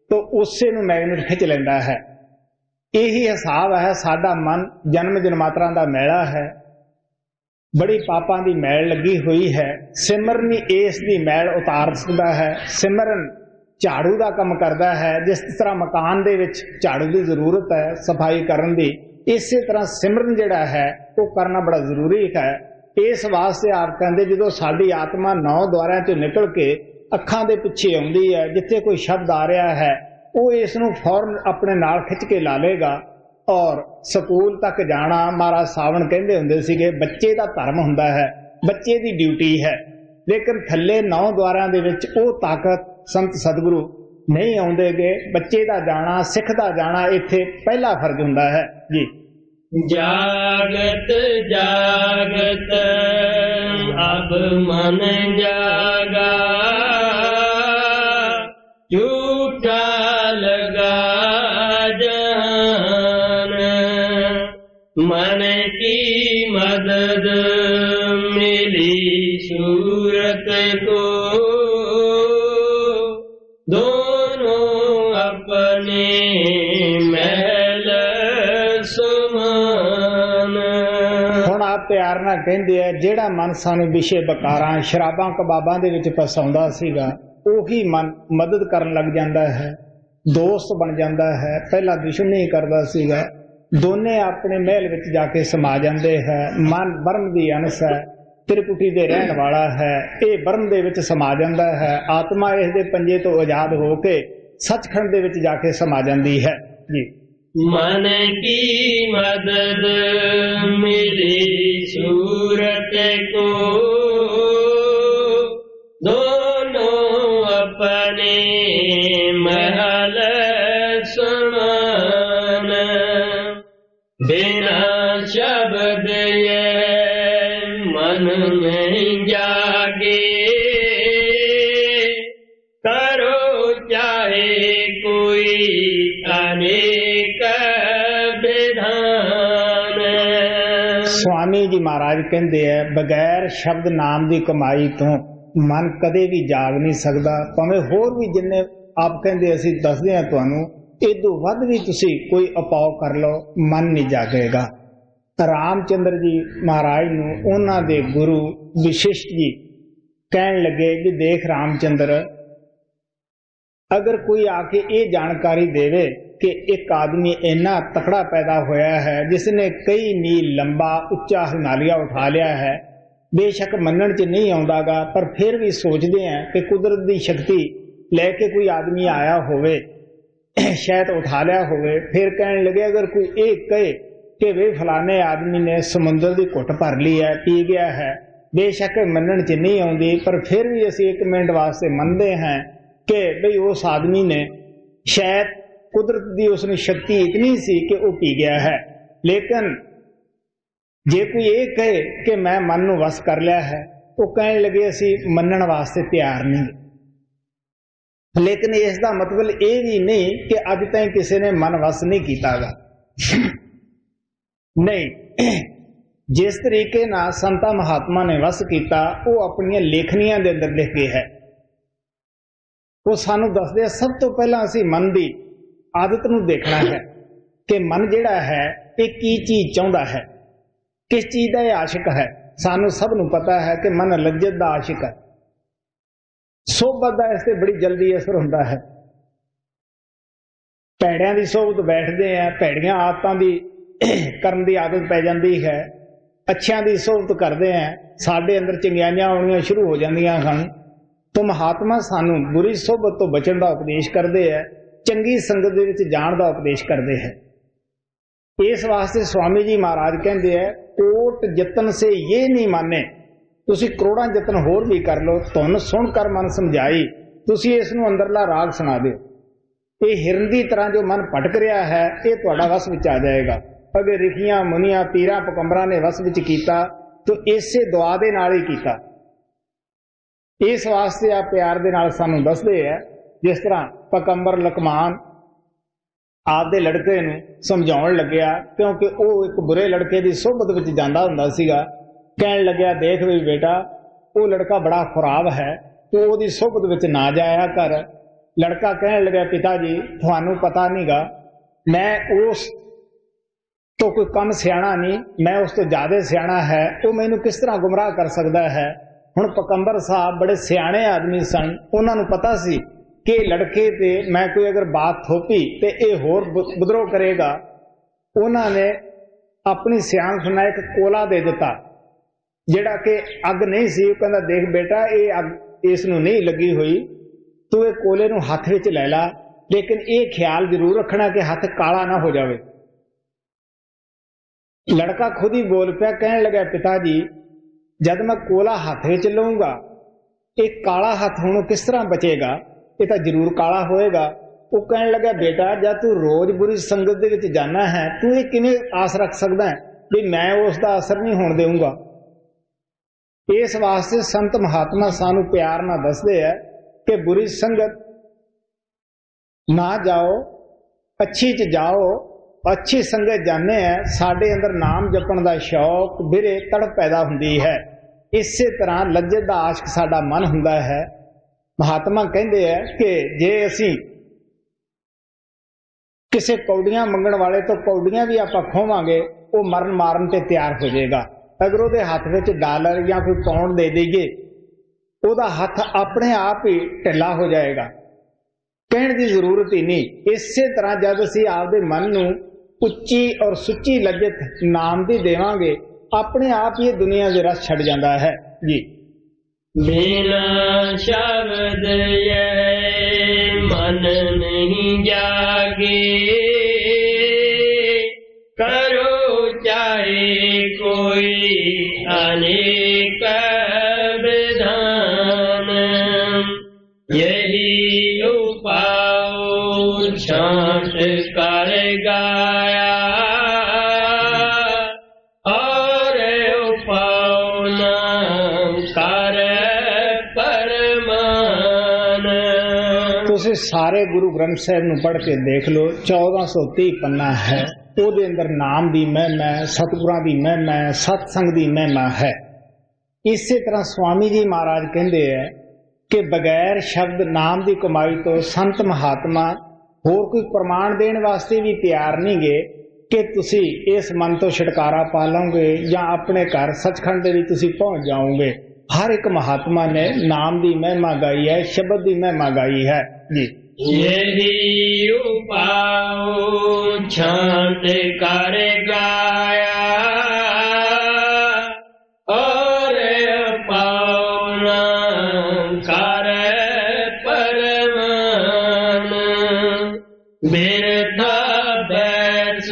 तो उसे नूं मैगनेट खिच लैंदा है। यही हिसाब है। साडा मन जन्म जन्मांतरां दा मैला है, बड़ी पापां दी मैल लगी हुई है। सिमरन ही इस दी मैल उतार सकदा है। सिमरन झाड़ू का काम करता है। जिस तरह मकान दे विच झाड़ू की जरूरत है सफाई करन दी, इसे तरह सिमरन जिहड़ा है वो करना बड़ा जरूरी है। इस वास्ते आप कहते जो साडी आत्मा 9 द्वारियां चों निकल के अखां दे पिछे आउंदी है, जिथे कोई शब्द आ रहा है वो इसनूं फौरन अपने नाल खिच के ला लेगा। और स्कूल तक जाना, महाराज सावण कहंदे हुंदे सीगे बच्चे दा धर्म हुंदा है, बच्चे दी ड्यूटी है। लेकिन थल्ले 9 द्वारियां दे विच वो ताकत संत सतगुरु नहीं आउंदे गे। बच्चे दा जाना, सिख दा जाना इत्थे पहला फर्ज हुंदा है जी। जागत जागत अब मन जागा, झूठा लगा जहान, मन की मदद मिली सूरत को, दोनों अपने महल समान। हुण आप प्यार नाल कहंदे आ जिहड़ा मन सानू विषे बकारां शराबां कबाबां दे विच फसाउंदा सीगा, ਉਹੀ मन मदद करन लग जाता है, दोस्त बन जाता है। पहला दुश्मनी करता सीगा, दोने अपने महल विच जाके समा जाते हैं। मन ब्रह्म दी अंश है, त्रिकुटी दे रहन वाला है, ये ब्रह्म दे विच समा जाता है। आत्मा इस दे पंजे तो आजाद होके सचखंड दे विच जाके समा जाती है जी। मन की मदद मिली सूरत को, अपने महल समान, बिना शब्द ये मन नहीं जागे, करो चाहे कोई अनेक विधान। स्वामी जी महाराज कहते हैं बगैर शब्द नाम की कमाई तो मन कदे भी जाग नहीं सकता। भावें होर भी जिन्ने आप कहते असीं दसदे हां तुहानूं, इदों वध भी तुसीं कोई उपाव कर लो, मन नहीं जागेगा। रामचंद्र जी महाराज नूं उन्हां दे गुरु विशिष्ट जी कहण लगे कि देख रामचंद्र, अगर कोई आके ये जानकारी देवे कि एक आदमी इन्ना तकड़ा पैदा होया है जिसने कई मील लंबा उच्चा हिमालय उठा लिया है, बेशक मनण च नहीं आउंदागा पर फिर भी सोचते हैं कि कुदरत की शक्ति लैके कोई आदमी आया होवे, शायद उठा लिया होवे। फिर कहने लगे अगर कोई एक कहे कि वे फलाने आदमी ने समुद्र की घुट भर ली है, पी गया है, बेशक मनण च नहीं आउंदी पर फिर भी असीं 1 मिनट वास्ते मनते हैं कि बई उस आदमी ने शायद कुदरत की उसने शक्ति इतनी सी कि वो पी गया है। लेकिन जे कोई ये कहे कि मैं मन नूं वस कर लिया है, वो कहने लगे असीं मनण वास्ते तैयार नहीं। लेकिन इसका मतलब ये भी नहीं कि अज तक किसी ने मन वस नहीं किया गा। नहीं, जिस तरीके ना संता महात्मा ने वस किया वो अपन लेखनियां दे अंदर लिख के है। वो सानू दसदे सब तो पहला असीं मन की आदत नूं देखना है कि मन जिहड़ा है ये की चीज चाहुंदा है, किस चीज का यह आशिक है। सानू सब नूं पता है कि मन लज्जत का आशिक है, सोबत का इससे बड़ी जल्दी असर होता है। भैड़ियां की सोबत बैठते हैं, भैड़ियां आदतां की करन की आदत पै जाती है, अच्छियां की सोबत करते हैं, साडे अंदर चंगियाइयां आउणियां शुरू हो जांदियां हन। तो महात्मा सानू बुरी सोबत तो बचन का उपदेश करते हैं, चंगी संगत दे विच जाण का उपदेश करते हैं। इस वास्ते स्वामी जी महाराज कहते हैं कोट जतन से ये नहीं माने, तुसी करोड़ां जतन होर भी कर लो, धुन सुन कर मन समझाई, तुसी इसनूं अंदरला राग सुना दो। ये हिरन की तरह जो मन भटक रहा है ये तुहाडा वस विच आ जाएगा। अगर रिखियां मुनियां पीरां पकंबरां ने वस विच कीता तो इसे दुआ दे नाल ही कीता। इस वास्ते आ प्यार दे नाल सानूं दसदे है, जिस तरह पकंबर लकमान आपदे लड़के नूं समझाउण लग्या, क्योंकि वो एक बुरे लड़के की सोबत विच जांदा हुंदा सीगा। कहण लग्या देख भी बेटा वो लड़का बड़ा खराब है, तू ओहदी सोबत विच ना जाया कर। लड़का कहण लग्या पिता जी तुहानूं पता नहीं गा मैं उस तो कोई कम सियाणा नहीं, मैं उस तो ज्यादा सियाणा है, वो मैनू किस तरह गुमराह कर सकता है। हुण पैगंबर साहब बड़े सियाणे आदमी सन, उन्होंने पता सी कि लड़के ते मैं कोई अगर बात थोपी तो ये होर विद्रोह करेगा। उन्होंने अपनी सियाणप नाल एक कोला दे दिता, जिहड़ा कि अग नहीं सी। कहंदा देख बेटा, ये अग इसनूं नहीं लगी हुई, तू ये कोले नूं हथ विच लै ला, लेकिन ये ख्याल जरूर रखना कि हथ काला ना हो जाए। लड़का खुद ही बोल पिया, कहने लगा पिताजी जब मैं कोला हथ विच लऊंगा, एक काला हथ हुण किस तरह बचेगा, ये तो जरूर काला होएगा। वो कहने लगा बेटा जब तू रोज बुरी संगत दे विच जाना है, तू ये किवें आस रख सकदा है भी मैं उसका असर नहीं होण देऊंगा। इस वास्ते संत महात्मा सानू प्यार ना दसदे है कि बुरी संगत ना जाओ, अच्छी च जाओ। अच्छी संगत जाने हैं, साडे अंदर नाम जपण दा शौक बिरे तड़प पैदा हुंदी है। इसे तरह लज्जत दा आशक साडा मन हुंदा है। महात्मा कहंदे है कि जे असी किसी कौड़ियां मंगण वाले तो कौड़ियां भी आपां खोवांगे, वो मरण मारन ते तैयार हो जाएगा। अगर उहदे हथ विच डॉलर या कोई पाउंड दे दईए, उहदा हथ अपने आप ही ढिला हो जाएगा, कहण दी जरूरत ही नहीं। इसे तरह जब असी आपदे मन नूं उच्ची और सुच्ची लज्जत नाम दी देवांगे, अपने आप ही दुनिया दे रस छड़ जांदा है जी। बिना शब्द ये मन नहीं जागे, करो चाहे कोई अनेक विधान, यही उपाय छांट कर गाया, और उपाय न कर परमान। तुसीं सारे गुरु ग्रंथ साहिब नूं पढ़ के देख लो, 1430 पन्ना है, ਉਹਦੇ अंदर नाम की महिमा है, सतगुरां की महिमा है, सत्संग की महिमा है। इसे तरह स्वामी जी महाराज कहते हैं कि बगैर शब्द नाम की कमाई तो संत महात्मा होर कोई प्रमाण देने वास्ते भी तैयार नहीं गे कि तुसी इस मन तो छुटकारा पा लोगे या अपने घर सचखंड दे विच तुसी पहुंच जाओगे। हर एक महात्मा ने नाम की महिमा गाई है, शब्द की महिमा गाई है जी। यही उपाय छांट कर गाया, और पावन कर परमान। बिरथा बैस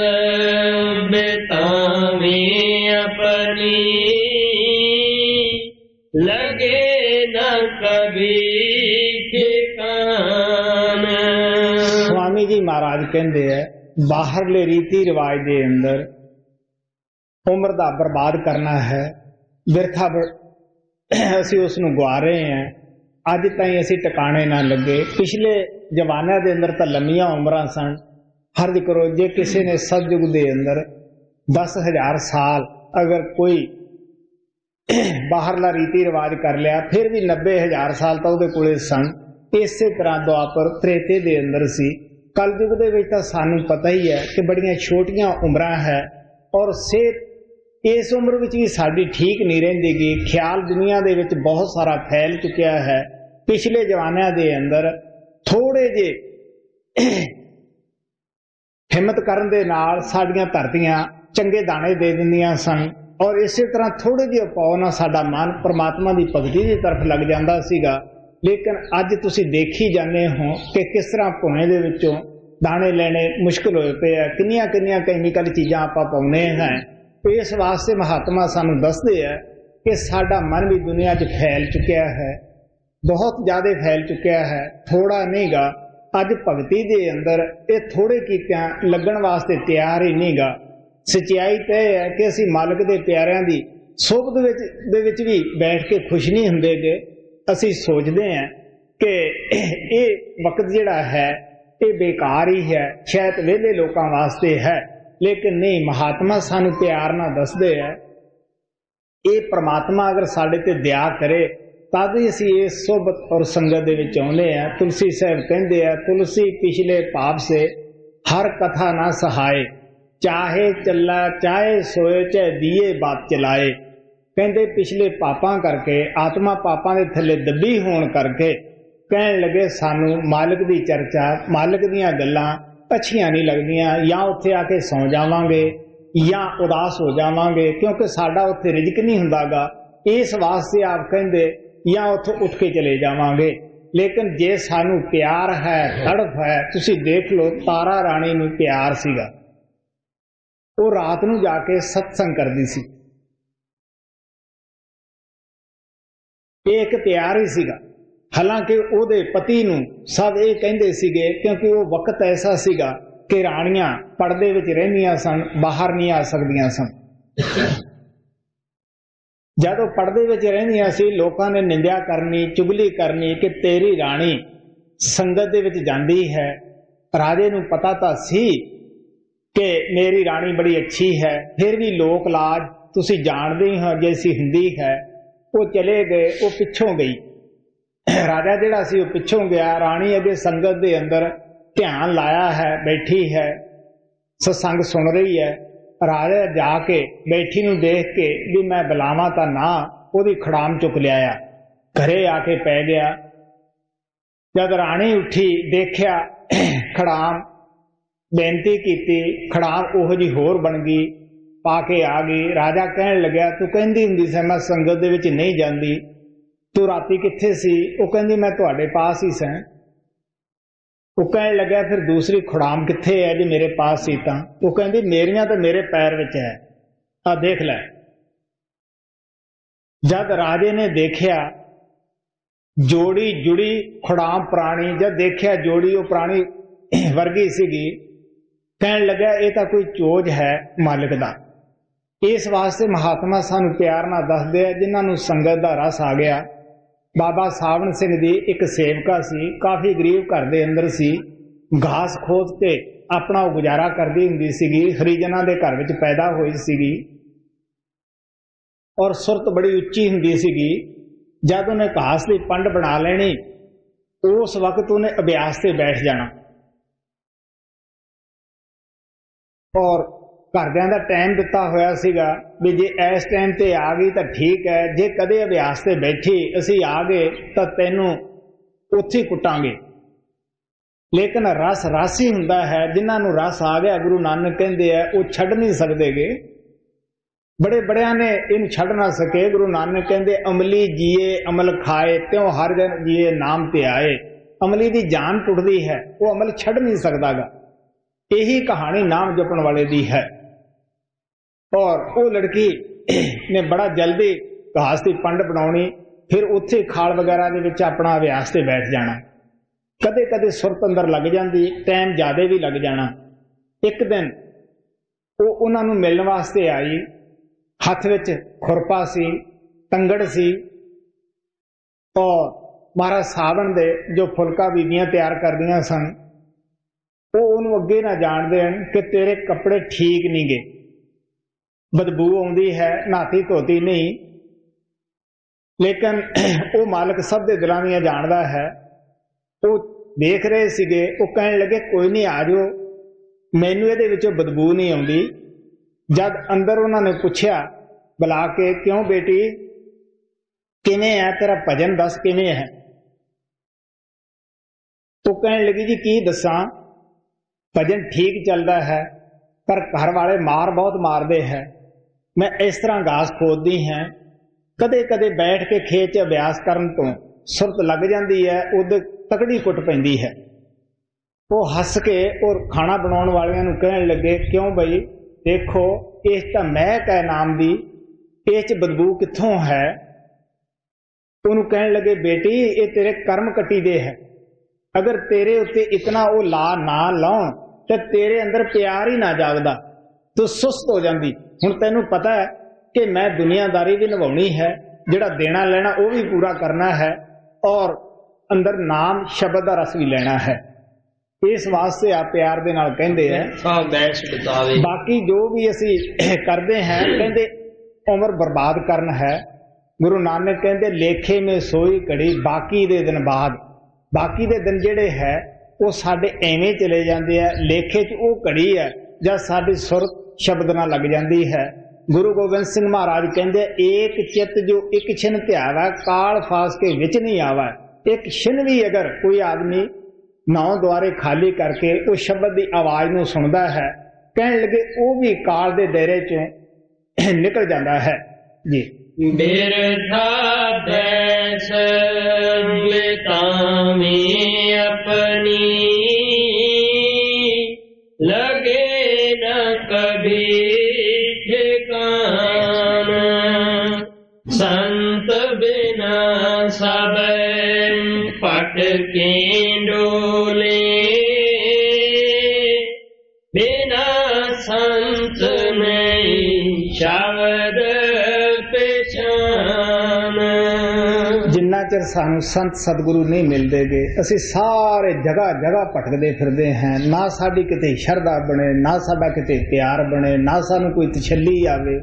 बितावी अपनी, लगे न कभी स्वामी जी महाराज कहते हैं बाहरले रीति रिवाज के अंदर उम्र का बर्बाद करना है, बिरथा असी उसनूं गवा रहे हैं। अज ताईं असी टिकाणे ना लगे। पिछले जमाने के अंदर तो लंबिया उम्रां सन। हर करो जे किसी ने सतयुग के अंदर 10,000 साल अगर कोई बाहरला रीति रिवाज कर लिया, फिर भी 90,000 साल तो उहदे कोले सन। इसे तरह द्वापर त्रेते दे अंदर सी। कलयुग दे विच तां सानूं पता ही है कि बड़ियां छोटियां उम्रां है और सेहत इस उम्र विच भी साडी ठीक नहीं रहिंदी गी। ख्याल दुनिया दे विच बहुत सारा फैल चुकिया है। पिछले जमानिਆਂ दे अंदर थोड़े जे हिम्मत करन दे नाल साडियां धरतियां चंगे दाणे दे दिंदियां सन और इसे तरह थोड़े जे उपाव नाल साडा मन परमात्मा की भगती की तरफ लग जांदा सीगा। लेकिन अज तुसी देखी जाने हो कि किस तरह भुने दे विचों दाने लेने मुश्किल होए पे है। किन्नियां किन्नियां कैमिकल चीज़ां आपां पाउने हैं। इस वास्ते महात्मा सानूं दसदे है कि साडा मन भी दुनिया 'च फैल चुकिया है, बहुत ज़्यादा फैल चुकिया है, थोड़ा नहीं गा। अज भगती दे अंदर ये थोड़े कीतियां लगन वास्ते तैयार ही नहीं गा। सच्चाई तो यह है कि असीं मालक दे प्यारिਆਂ दी सोबत दे विच भी बैठ के खुश नहीं हुंदे गे। असी सोचते हैं कि ये वक्त जिहड़ा है ये बेकार ही है, शायद वेले लोगों वास्ते है। लेकिन नहीं, महात्मा सानू प्यार ना दसदे है ये परमात्मा अगर साडे ते दया करे तद ही असी इस सोबत और संगत दे विच आउंदे हैं। तुलसी साहब कहंदे हैं, तुलसी पिछले पाप से हर कथा ना सहाय, चाहे चला चाहे सोए चाहे दिए बात चलाए। कहते पिछले पापां करके आत्मा पापां दे थले दबी होण करके कहन लगे सानू मालिक दी चर्चा मालिक दीयां गल्लां अच्छियां नहीं लगदियां, या उत्थे आके सौ जावांगे या उदास हो जावांगे क्योंकि साडा उत्थे रिजक नहीं हुंदागा, इस वास्ते आप कहंदे या उत्थों उठ के चले जावांगे। लेकिन जे सानू प्यार है तड़फ है, तुसी देख लो तारा राणी नू प्यार सीगा, वो रात नू जाके सत्संग करदी सी, एक प्यार ही सीगा। हालांकि ओदे पति नू सब ये कहंदे सीगे क्योंकि वो वक्त ऐसा सीगा कि राणियां पर्दे विच रहिंदियां सन, बाहर नहीं आ सकदियां सन। जदों पर्दे विच रहिंदियां सी लोकां ने निंदा करनी चुगली करनी कि तेरी राणी संगत दे विच जांदी है। राजे नू पता तां सी कि मेरी राणी बड़ी अच्छी है, फिर भी लोक लाज तुसी जाणदे हो जैसी हुंदी है। वो चले गए, वो पिछों गई, राजा जिहड़ा सी वो पिछों गया, राणी अगे संगत दे अंदर ध्यान लाया है, बैठी है, सत्संग सुन रही है। राजा जाके बैठी नू देख के भी मैं बुलावा तां ना, ओदी खड़ाम चुक लिया, घरे आके पै गया। जद राणी उठी देखिया खड़ाम, बेनती की, खड़ाम ओहो जी होर बन गई, पाके आ गई। राजा कहन लग्या तू कहंदी हुंदी सी मैं संगत दे विच नहीं जांदी, तू राती कित्थे सी? वो कहंदी मैं तुहाडे पास ही सां। वो कहन लग्या फिर दूसरी खुड़ाम कित्थे है जी मेरे पास सी तां? वो कहंदी मेरियां तो मेरे पैर विच है, आ देख लै। जद राजे ने देखिया जोड़ी जुड़ी खुड़ाम प्राणी, जब देखिया जोड़ी वो प्राणी वर्गी सीगी, कहन लग्या ये तां कोई चोज है मालिक दा। इस वास्ते महात्मा सानू प्यार नाल दसदे आ जिन्हां नूं संगत दा रस आ गया। बाबा सावण सिंह दी एक सेवका सी, काफी गरीब घर दे अंदर सी, घास खोद के अपना गुजारा करदी हुंदी सीगी, हरिजनां दे घर विच पैदा होई सीगी और सुरत बड़ी उच्ची हुंदी सीगी। जद उन्हें घास की पंड बना लेनी उस वक्त उन्हें अभ्यास से बैठ जाना और घरदियां दा टाइम दिता होया सीगा भी जे इस टाइम ते आ गई तो ठीक है, जे कदे अभ्यास से बैठी असी आ गए तो तैनू उत्थे कुटांगे। लेकिन रस रासी हुंदा है, जिन्हां नूं रस आ गया गुरु नानक कहंदे आ वो छड़ नहीं सकदेगे। बड़े बड़ियां ने इन छड़ ना सके। गुरु नानक कहंदे अमली जिए अमल खाए, त्यों हर जन जिए नाम ते आए। अमली दी जान टुटदी है, वो अमल छड़ नहीं सकदागा। यही कहानी नाम जपण वाले दी है। और वो लड़की ने बड़ा जल्दी घास की पंड बनाउणी, फिर उत्थे खाल वगैरह दे विच अपना अभ्यास ते बैठ जाना। कदे कदे सुरत अंदर लग जाती, टाइम ज्यादा भी लग जाना। एक दिन वो उन्हां नूं मिलण वास्ते आई, हथ विच खुरपा सी, तंगड़ सी और महाराज सावण दे जो फुलका बीबियां तैयार करदियां सन वो उन्होंने अगे ना जान देन कि तेरे कपड़े ठीक नहीं गे, बदबू आउंदी है, नहाती धोती नहीं। लेकिन वो मालिक सब दे दिलां दियां जानदा है। वो देख रहे सीगे, वो कहण लगे कोई नहीं आ जाओ, मैनू इहदे विचों बदबू नहीं आउंदी। जद अंदर उन्होंने पूछया बुला के क्यों बेटी किवें है, तेरा भजन दस किवें है? तो कहण लगी जी की दसां, भजन ठीक चलता है पर घर वाले मार बहुत मारते हैं। मैं इस तरह घास खोदती हैं, कदे कदे बैठ के खेत च अभ्यास करन तो सुरत लग जाती है, उद तकड़ी कुट पैंदी है। वो हस के और खाना बनाने वालियां नूं कहण लगे क्यों बई देखो इस तां महक है नाम दी, इस च बदबू कित्थों है? उन्होंने कहण लगे बेटी ये तेरे कर्म कटी दे है, अगर तेरे उत्ते इतना वो ला ना लाउण ते तेरे अंदर प्यार ही ना जागदा तो सुस्त हो जाती। हुण तैनूं पता है कि मैं दुनियादारी भी निभाउणी है, जिहड़ा देना लेना वो भी पूरा करना है और अंदर नाम शब्द का रस भी लेना है। इस वास्ते आप प्यार दे नाल कहंदे हैं। बाकी जो भी असी करते हैं कहंदे उम्र बर्बाद करना है। गुरु नानक कहंदे लेखे में सोई घड़ी बाकी दे दिन बाद, बाकी दे दिन जेड़े है ਉਹ ਸਾਡੇ ਐਵੇਂ ਚਲੇ ਜਾਂਦੇ ਆ। ਲੇਖੇ 'ਚ ਉਹ ਘੜੀ ਹੈ ਜਦ ਸਾਡੀ ਸੁਰਤ ਸ਼ਬਦ ਨਾਲ ਲੱਗ ਜਾਂਦੀ ਹੈ। ਗੁਰੂ ਗੋਬਿੰਦ ਸਿੰਘ ਮਹਾਰਾਜ ਕਹਿੰਦੇ ਏਕ ਚਿੱਤ ਜੋ ਇੱਕ ਛਿਨ ਧਿਆਵਾ ਕਾਲ ਫਾਸ ਕੇ ਵਿੱਚ ਨਹੀਂ ਆਵਾ। ਇੱਕ ਛਿਨ ਵੀ ਅਗਰ ਕੋਈ ਆਦਮੀ ਨੌ ਦੁਆਰੇ ਖਾਲੀ ਕਰਕੇ ਉਹ ਸ਼ਬਦ ਦੀ ਆਵਾਜ਼ ਨੂੰ ਸੁਣਦਾ ਹੈ, ਕਹਿਣ ਲੱਗੇ ਉਹ ਵੀ ਕਾਲ ਦੇ ਦਾਇਰੇ ਚੋਂ ਨਿਕਲ ਜਾਂਦਾ ਹੈ ਜੀ। ਬਿਰਥਾ ਬੈਸ ਬਿਤਾਵੀ ਆਪਣੀ ਲਗੇ ਨ ਕਭੀ ਠਿਕਾਨ ਸੰਤ ਬਿਨਾ ਸਭ ਪਟ ਕੇ ਡੋਲੇ ਬਿਨਾ ਸੰਤ ਨਹੀਂ ਸ਼ਬਦ ਜਿੰਨਾ ਚਿਰ ਸਾਨੂੰ ਸੰਤ ਸਤਿਗੁਰੂ ਨਹੀਂ ਮਿਲਦੇਗੇ ਅਸੀਂ ਸਾਰੇ ਜਗ੍ਹਾ ਜਗ੍ਹਾ ਭਟਕਦੇ ਫਿਰਦੇ ਹਾਂ। ਨਾ ਸਾਡੀ ਕਿਤੇ ਸ਼ਰਧਾ ਬਣੇ, ਨਾ ਸਾਡਾ ਕਿਤੇ ਪਿਆਰ ਬਣੇ, ਨਾ ਸਾਨੂੰ ਕੋਈ ਤਸੱਲੀ ਆਵੇ।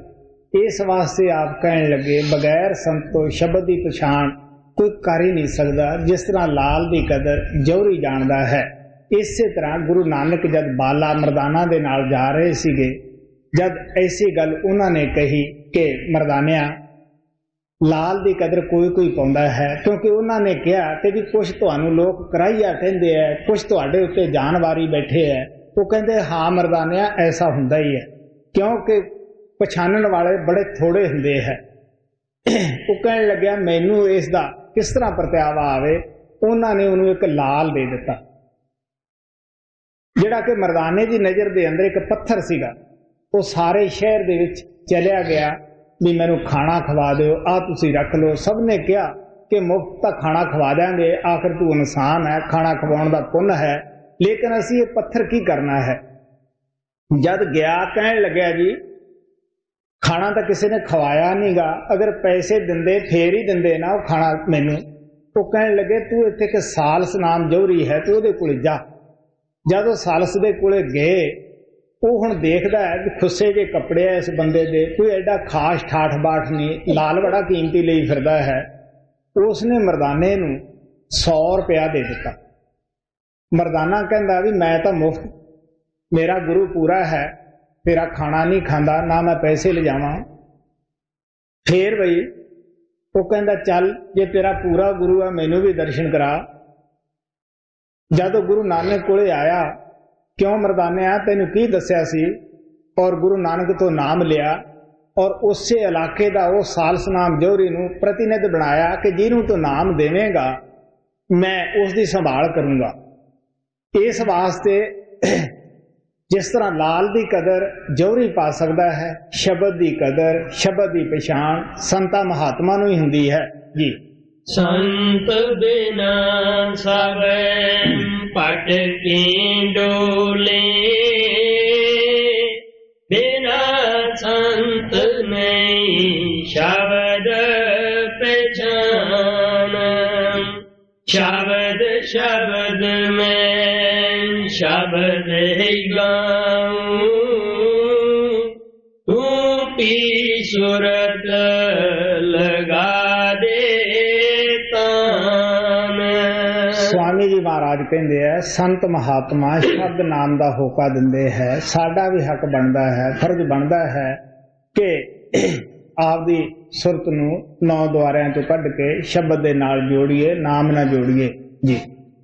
ਇਸ ਵਾਸਤੇ ਆਪ ਕਹਿਣ ਲੱਗੇ ਬਗੈਰ ਸੰਤ ਤੋਂ ਸ਼ਬਦ ਦੀ ਪਛਾਣ ਕੋਈ ਕਰ ਹੀ ਨਹੀਂ ਸਕਦਾ। ਜਿਸ ਤਰ੍ਹਾਂ ਲਾਲ ਦੀ ਕਦਰ ਜੌਹਰੀ ਜਾਣਦਾ ਹੈ, ਇਸੇ ਤਰ੍ਹਾਂ ਗੁਰੂ ਨਾਨਕ ਜਦ ਬਾਲਾ ਮਰਦਾਨਾ ਦੇ ਨਾਲ ਜਾ ਰਹੇ ਸੀਗੇ, ਜਦ ਐਸੀ ਗੱਲ ਉਹਨਾਂ ਨੇ ਕਹੀ ਕਿ ਮਰਦਾਨਿਆਂ ਲਾਲ ਦੀ ਕਦਰ ਕੋਈ ਕੋਈ ਪਾਉਂਦਾ ਹੈ, ਕਿਉਂਕਿ ਉਹਨਾਂ ਨੇ ਕਿਹਾ ਕਿ ਵੀ ਕੁਛ ਤੁਹਾਨੂੰ ਲੋਕ ਕਰਾਈਆ ਕਹਿੰਦੇ ਹੈ, ਕੁਛ ਤੁਹਾਡੇ ਉੱਤੇ ਜਾਨਵਾਰੀ ਬੈਠੇ ਹੈ। ਉਹ ਕਹਿੰਦੇ ਹਾਂ ਮਰਦਾਨਿਆਂ ਐਸਾ ਹੁੰਦਾ ਹੀ ਹੈ, ਕਿਉਂਕਿ ਪਛਾਣਨ ਵਾਲੇ ਬੜੇ ਥੋੜੇ ਹੁੰਦੇ ਹੈ। ਉਹ ਕਹਿਣ ਲੱਗਿਆ ਮੈਨੂੰ ਇਸ ਦਾ ਕਿਸ ਤਰ੍ਹਾਂ ਪ੍ਰਤਿਆਵਾ ਆਵੇ। ਉਹਨਾਂ ਨੇ ਉਹਨੂੰ ਇੱਕ ਲਾਲ ਦੇ ਦਿੱਤਾ, ਜਿਹੜਾ ਕਿ ਮਰਦਾਨੇ ਦੀ ਨਜ਼ਰ ਦੇ ਅੰਦਰ ਇੱਕ ਪੱਥਰ ਸੀਗਾ। ਉਹ ਸਾਰੇ ਸ਼ਹਿਰ ਦੇ ਵਿੱਚ ਚਲਿਆ ਗਿਆ ਵੀ ਮੈਨੂੰ ਖਾਣਾ ਖਵਾ ਦਿਓ, ਆਹ ਤੁਸੀਂ ਰੱਖ ਲਓ। ਸਭ ਨੇ ਕਿਹਾ ਕਿ ਮੁਫਤ ਤਾਂ ਖਾਣਾ ਖਵਾ ਦਿਆਂਗੇ, ਆਖਰ ਤੂੰ ਇਨਸਾਨ ਹੈ, ਖਾਣਾ ਖਵਾਉਣ ਦਾ ਪੁੰਨ ਹੈ, ਲੇਕਿਨ ਅਸੀਂ ਇਹ ਪੱਥਰ ਕੀ ਕਰਨਾ ਹੈ। ਜਦ ਗਿਆ ਕਹਿਣ ਲੱਗਿਆ ਜੀ ਖਾਣਾ ਤਾਂ ਕਿਸੇ ਨੇ ਖਵਾਇਆ ਨਹੀਂਗਾ, ਅਗਰ ਪੈਸੇ ਦਿੰਦੇ ਫੇਰ ਹੀ ਦਿੰਦੇ ਨਾ ਉਹ ਖਾਣਾ ਮੈਨੂੰ। ਉਹ ਕਹਿਣ ਲੱਗੇ ਤੂੰ ਇੱਥੇ ਕਿ ਸਾਲਸ ਨਾਮ ਜੌਹਰੀ ਹੈ, ਤੂੰ ਉਹਦੇ ਕੋਲੇ ਜਾ। ਜਦ ਉਹ ਸਾਲਸ ਦੇ ਕੋਲੇ ਗਏ, ਉਹ ਹੁਣ ਦੇਖਦਾ ਹੈ ਕਿ ਖੁੱਸੇ ਜੇ ਕੱਪੜੇ ਆ ਇਸ ਬੰਦੇ ਦੇ, ਕੋਈ ਐਡਾ ਖਾਸ ਠਾਠ ਬਾਠ ਨਹੀਂ, ਲਾਲ ਬੜਾ ਕੀਮਤੀ ਲਈ ਫਿਰਦਾ ਹੈ। ਉਸਨੇ ਮਰਦਾਨੇ ਨੂੰ 100 ਰੁਪਇਆ ਦੇ ਦਿੱਤਾ। ਮਰਦਾਨਾ ਕਹਿੰਦਾ ਵੀ ਮੈਂ ਤਾਂ ਮੁਫਤ, ਮੇਰਾ ਗੁਰੂ ਪੂਰਾ ਹੈ, ਤੇਰਾ ਖਾਣਾ ਨਹੀਂ ਖਾਂਦਾ, ਨਾ ਮੈਂ ਪੈਸੇ ਲਿਜਾਵਾਂ। ਫੇਰ ਬਈ ਉਹ ਕਹਿੰਦਾ ਚੱਲ ਜੇ ਤੇਰਾ ਪੂਰਾ ਗੁਰੂ ਹੈ ਮੈਨੂੰ ਵੀ ਦਰਸ਼ਨ ਕਰਾ। ਜਦੋਂ ਗੁਰੂ ਨਾਨਕ ਕੋਲੇ ਆਇਆ, ਕਿਉਂ ਮਰਦਾਨਿਆ ਤੈਨੂੰ ਕੀ ਦੱਸਿਆ ਸੀ, ਔਰ ਗੁਰੂ ਨਾਨਕ ਤੋਂ ਨਾਮ ਲਿਆ, ਔਰ ਉਸੇ ਇਲਾਕੇ ਦਾ ਉਹ ਸਾਲਸ ਨਾਮ ਜੌਹਰੀ ਨੂੰ ਪ੍ਰਤੀਨਿਧ ਬਣਾਇਆ ਕਿ ਜਿਹਨੂੰ ਤੂੰ ਨਾਮ ਦੇਵੇਂਗਾ ਮੈਂ ਉਸ ਦੀ ਸੰਭਾਲ ਕਰੂੰਗਾ। ਇਸ ਵਾਸਤੇ ਜਿਸ ਤਰ੍ਹਾਂ ਲਾਲ ਦੀ ਕਦਰ ਜੌਹਰੀ ਪਾ ਸਕਦਾ ਹੈ, ਸ਼ਬਦ ਦੀ ਕਦਰ, ਸ਼ਬਦ ਦੀ ਪਛਾਣ ਸੰਤਾਂ ਮਹਾਤਮਾ ਨੂੰ ਹੀ ਹੁੰਦੀ ਹੈ ਜੀ। ਸੰਤ ਬਿਨਾ ਸਭ ਪਟ ਕੇ ਡੋਲੇ ਬਿਨਾ ਸੰਤ ਨਹੀਂ ਸ਼ਬਦ ਪਛਾਨ। ਸ਼ਬਦ ਸ਼ਬਦ ਮੈਂ ਸ਼ਬਦ ਹੀ ਗਾऊं, ਤੂੰ ਪੀ ਸੁਰਤ ਲਗਾ ਦੇ ਤਾਨ। ਸਵਾਮੀ ਜੀ ਮਹਾਰਾਜ ਕਹਿੰਦੇ ਆ ਸੰਤ ਮਹਾਤਮਾ ਸ਼ਬਦ ਨਾਮ ਦਾ ਹੋਕਾ ਦਿੰਦੇ ਹੈ। ਸਾਡਾ ਵੀ ਹੱਕ ਬਣਦਾ ਹੈ, ਫਰਜ਼ ਬਣਦਾ ਹੈ ਕਿ ਆਪਦੀ ਸੁਰਤ ਨੂੰ 9 ਦੁਆਰਿਆਂ ਤੋਂ ਕੱਢ ਕੇ ਸ਼ਬਦ ਦੇ ਨਾਲ ਜੋੜੀਏ, ਨਾਮ ਨਾਲ ਜੋੜੀਏ ਜੀ।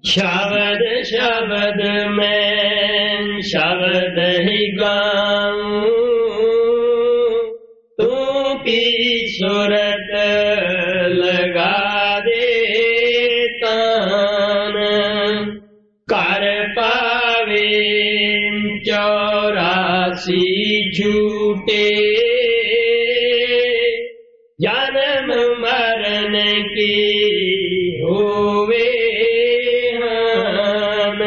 ਸ਼ਬਦ ਸ਼ਬਦ ਮੈਂ ਸ਼ਬਦ ਹੀ ਗਾऊं, ਤੂੰ ਪੀ ਸੁਰਤ ਲਗਾ ਦੇ ਤਾਨ। ਕਰ ਪਾਵੇ 84 ਝੂਟੇ, ਜਨਮ ਮਰਨ ਕੀ ਹੋਵੇ ਹਾਨ।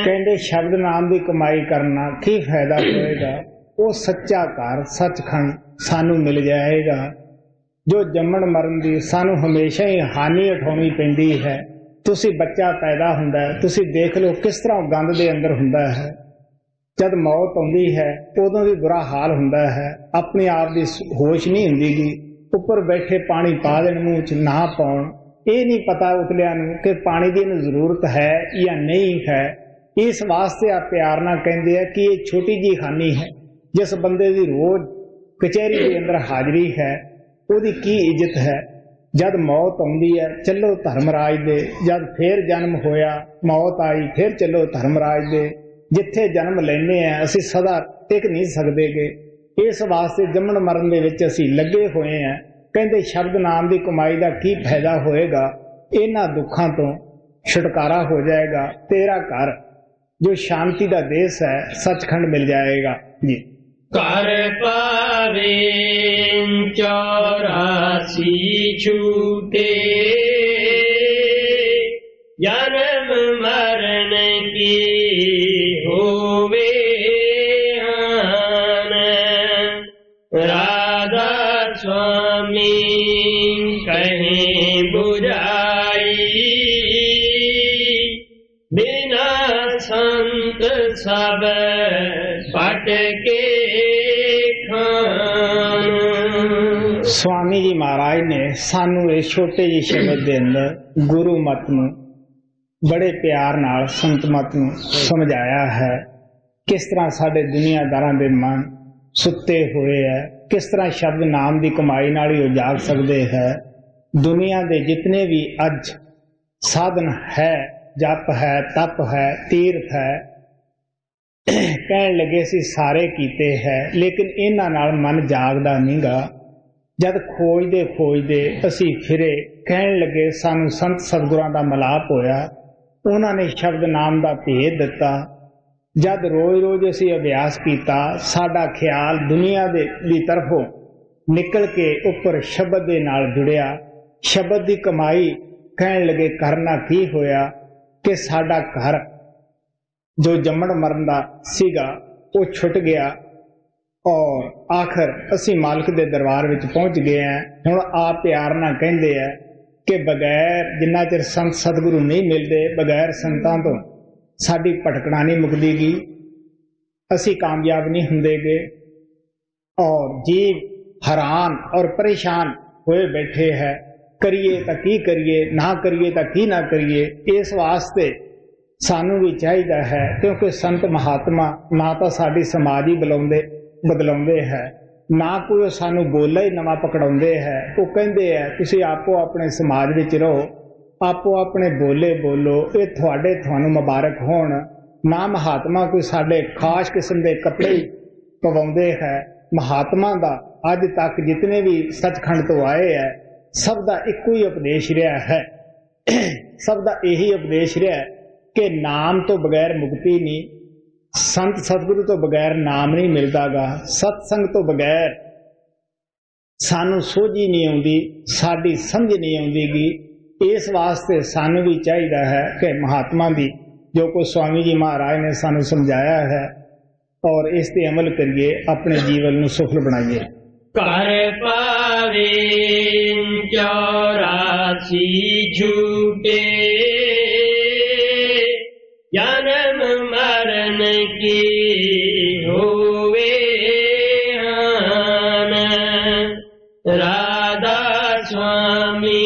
ਕਹਿੰਦੇ ਸ਼ਬਦ ਨਾਮ ਦੀ ਕਮਾਈ ਕਰਨਾ ਕੀ ਫਾਇਦਾ ਹੋਏਗਾ। ਉਹ ਸੱਚਾ ਘਰ ਸੱਚਖੰਡ ਸਾਨੂੰ ਮਿਲ ਜਾਏਗਾ। ਜੋ ਜੰਮਣ ਮਰਨ ਦੀ ਸਾਨੂੰ ਹਮੇਸ਼ਾ ਹੀ ਹਾਨੀ ਉਠਾਉਣੀ ਪੈਂਦੀ ਹੈ। ਤੁਸੀਂ ਬੱਚਾ ਪੈਦਾ ਹੁੰਦਾ ਹੈ, ਤੁਸੀਂ ਦੇਖ ਲਓ ਕਿਸ ਤਰ੍ਹਾਂ ਗੰਦ ਦੇ ਅੰਦਰ ਹੁੰਦਾ ਹੈ। ਜਦ ਮੌਤ ਆਉਂਦੀ ਹੈ ਉਦੋਂ ਵੀ ਬੁਰਾ ਹਾਲ ਹੁੰਦਾ ਹੈ, ਆਪਣੇ ਆਪ ਦੀ ਹੋਸ਼ ਨਹੀਂ ਹੁੰਦੀ ਗੀ। ਉੱਪਰ ਬੈਠੇ ਪਾਣੀ ਪਾ ਦੇਣ ਮੂੰਹ 'ਚ ਨਾ ਪਾਉਣ, ਇਹ ਨਹੀਂ ਪਤਾ ਉਤਲਿਆਂ ਨੂੰ ਕਿ ਪਾਣੀ ਦੀ ਇਹਨੂੰ ਜ਼ਰੂਰਤ ਹੈ ਜਾਂ ਨਹੀਂ ਹੈ। ਇਸ ਵਾਸਤੇ ਆ ਪਿਆਰ ਨਾਲ ਕਹਿੰਦੇ ਆ ਕਿ ਇਹ ਛੋਟੀ ਜੀ ਖਾਨੀ ਹੈ। ਜਿਸ ਬੰਦੇ ਦੀ ਰੋਜ਼ ਕਚਹਿਰੀ ਦੇ ਅੰਦਰ ਹਾਜ਼ਰੀ ਹੈ ਉਹਦੀ ਕੀ ਇੱਜ਼ਤ ਹੈ। ਜਦ ਮੌਤ ਆਉਂਦੀ ਹੈ ਚਲੋ ਧਰਮਰਾਜ ਦੇ, ਜਦ ਫੇਰ ਜਨਮ ਹੋਇਆ ਮੌਤ ਆਈ ਫਿਰ ਚਲੋ ਧਰਮਰਾਜ ਦੇ। ਜਿੱਥੇ ਜਨਮ ਲੈਂਦੇ ਆ ਅਸੀਂ ਸਦਾ ਟਿਕ ਨਹੀਂ ਸਕਦੇਗੇ। ਇਸ ਵਾਸਤੇ ਜੰਮਣ ਮਰਨ ਦੇ ਵਿੱਚ ਅਸੀਂ ਲੱਗੇ ਹੋਏ ਆ। ਕਹਿੰਦੇ ਸ਼ਬਦ ਨਾਮ ਦੀ ਕਮਾਈ ਦਾ ਕੀ ਫਾਇਦਾ ਹੋਏਗਾ, ਇਹਨਾਂ ਦੁੱਖਾਂ ਤੋਂ ਛੁਟਕਾਰਾ ਹੋ ਜਾਏਗਾ। ਤੇਰਾ ਘਰ ਜੋ ਸ਼ਾਂਤੀ ਦਾ ਦੇਸ਼ ਹੈ ਸੱਚਖੰਡ ਮਿਲ ਜਾਏਗਾ ਜੀ। ਘਰ ਪਾਵੇ 84 ਛੂਟੇ, ਜਨਮ ਮਰਨ ਕੀ ਹੋਵੇ ਹਾਨ। ਰਾਧਾ स्वामी कहीं बुझाई, बिना संत सब पट के खान। स्वामी जी महाराज ने सानू इस छोटे जी शब्द के अंदर गुरु मत नूं बड़े प्यार नाल संत मत नूं समझाया है। किस तरह साडे दुनियादारां दे मन सुते हुए है, किस तरह शब्द नाम की कमाई नाल ही जाग सकते हैं। दुनिया के जितने भी अज साधन है, जप है, तप है, तीर्थ है, कहन लगे सी सारे कीते है, लेकिन इन्हां नाल मन जागदा नहीं गा। जद खोजदे असी फिरे, कहन लगे सानू संत सतगुरां दा मिलाप होया, उन्होंने शब्द नाम का भेद दिता। जद रोज रोज असी अभ्यास किया, साडा ख्याल दुनिया दी तरफों निकल के उपर शब्द दे नाल जुड़िया। शब्द की कमाई कहन लगे करना की होया कि साडा घर जो जम्मण मरण दा सीगा वो छुट गया और आखिर असी मालिक दे दरबार विच पहुंच गए हैं। हुण आप प्यार नाल कहंदे है कि बगैर जिन्ना चिर संत सतगुरु नहीं मिलते, बगैर संतां तो साडी भटकना नहीं मुकदीगी, असी कामयाब नहीं हुंदेगे। और जीव हैरान और परेशान होए बैठे है, करिए तां की करिए, ना करिए तां की ना करिए। इस वास्ते सानू भी चाहिए है, क्योंकि संत महात्मा ना तो साडी समाज ही बदलाउंदे है, ना कोई सानू बोला ही नवा पकड़ाउंदे है। वो कहंदे है तुसीं आपो अपने समाज विच रहो, आपो अपने बोले बोलो, ये थानू मुबारक होण। ना महात्मा कोई साडे खास किस्म के कपड़े पवाउंदे है। महात्मा दा अज तक जितने भी सचखंड तो आए है सब दा इको ही उपदेश रहा है, सब दा यही उपदेश रहा है कि नाम तो बगैर मुक्ति नहीं, संत सतगुरु तो बगैर नाम नहीं मिलता गा, सत्संग तो बगैर सानू सोझी नहीं आउंदी, साडी समझ नहीं आउंदी गी। इस वास्ते सानू भी चाहिए है कि महात्मा भी जो कुछ स्वामी जी महाराज ने सानू समझाया है और इस पे अमल करिए, अपने जीवन को सफल बनाइए। कर पावे 84 झूठे, जन्म मरण की होवे हान। राधा स्वामी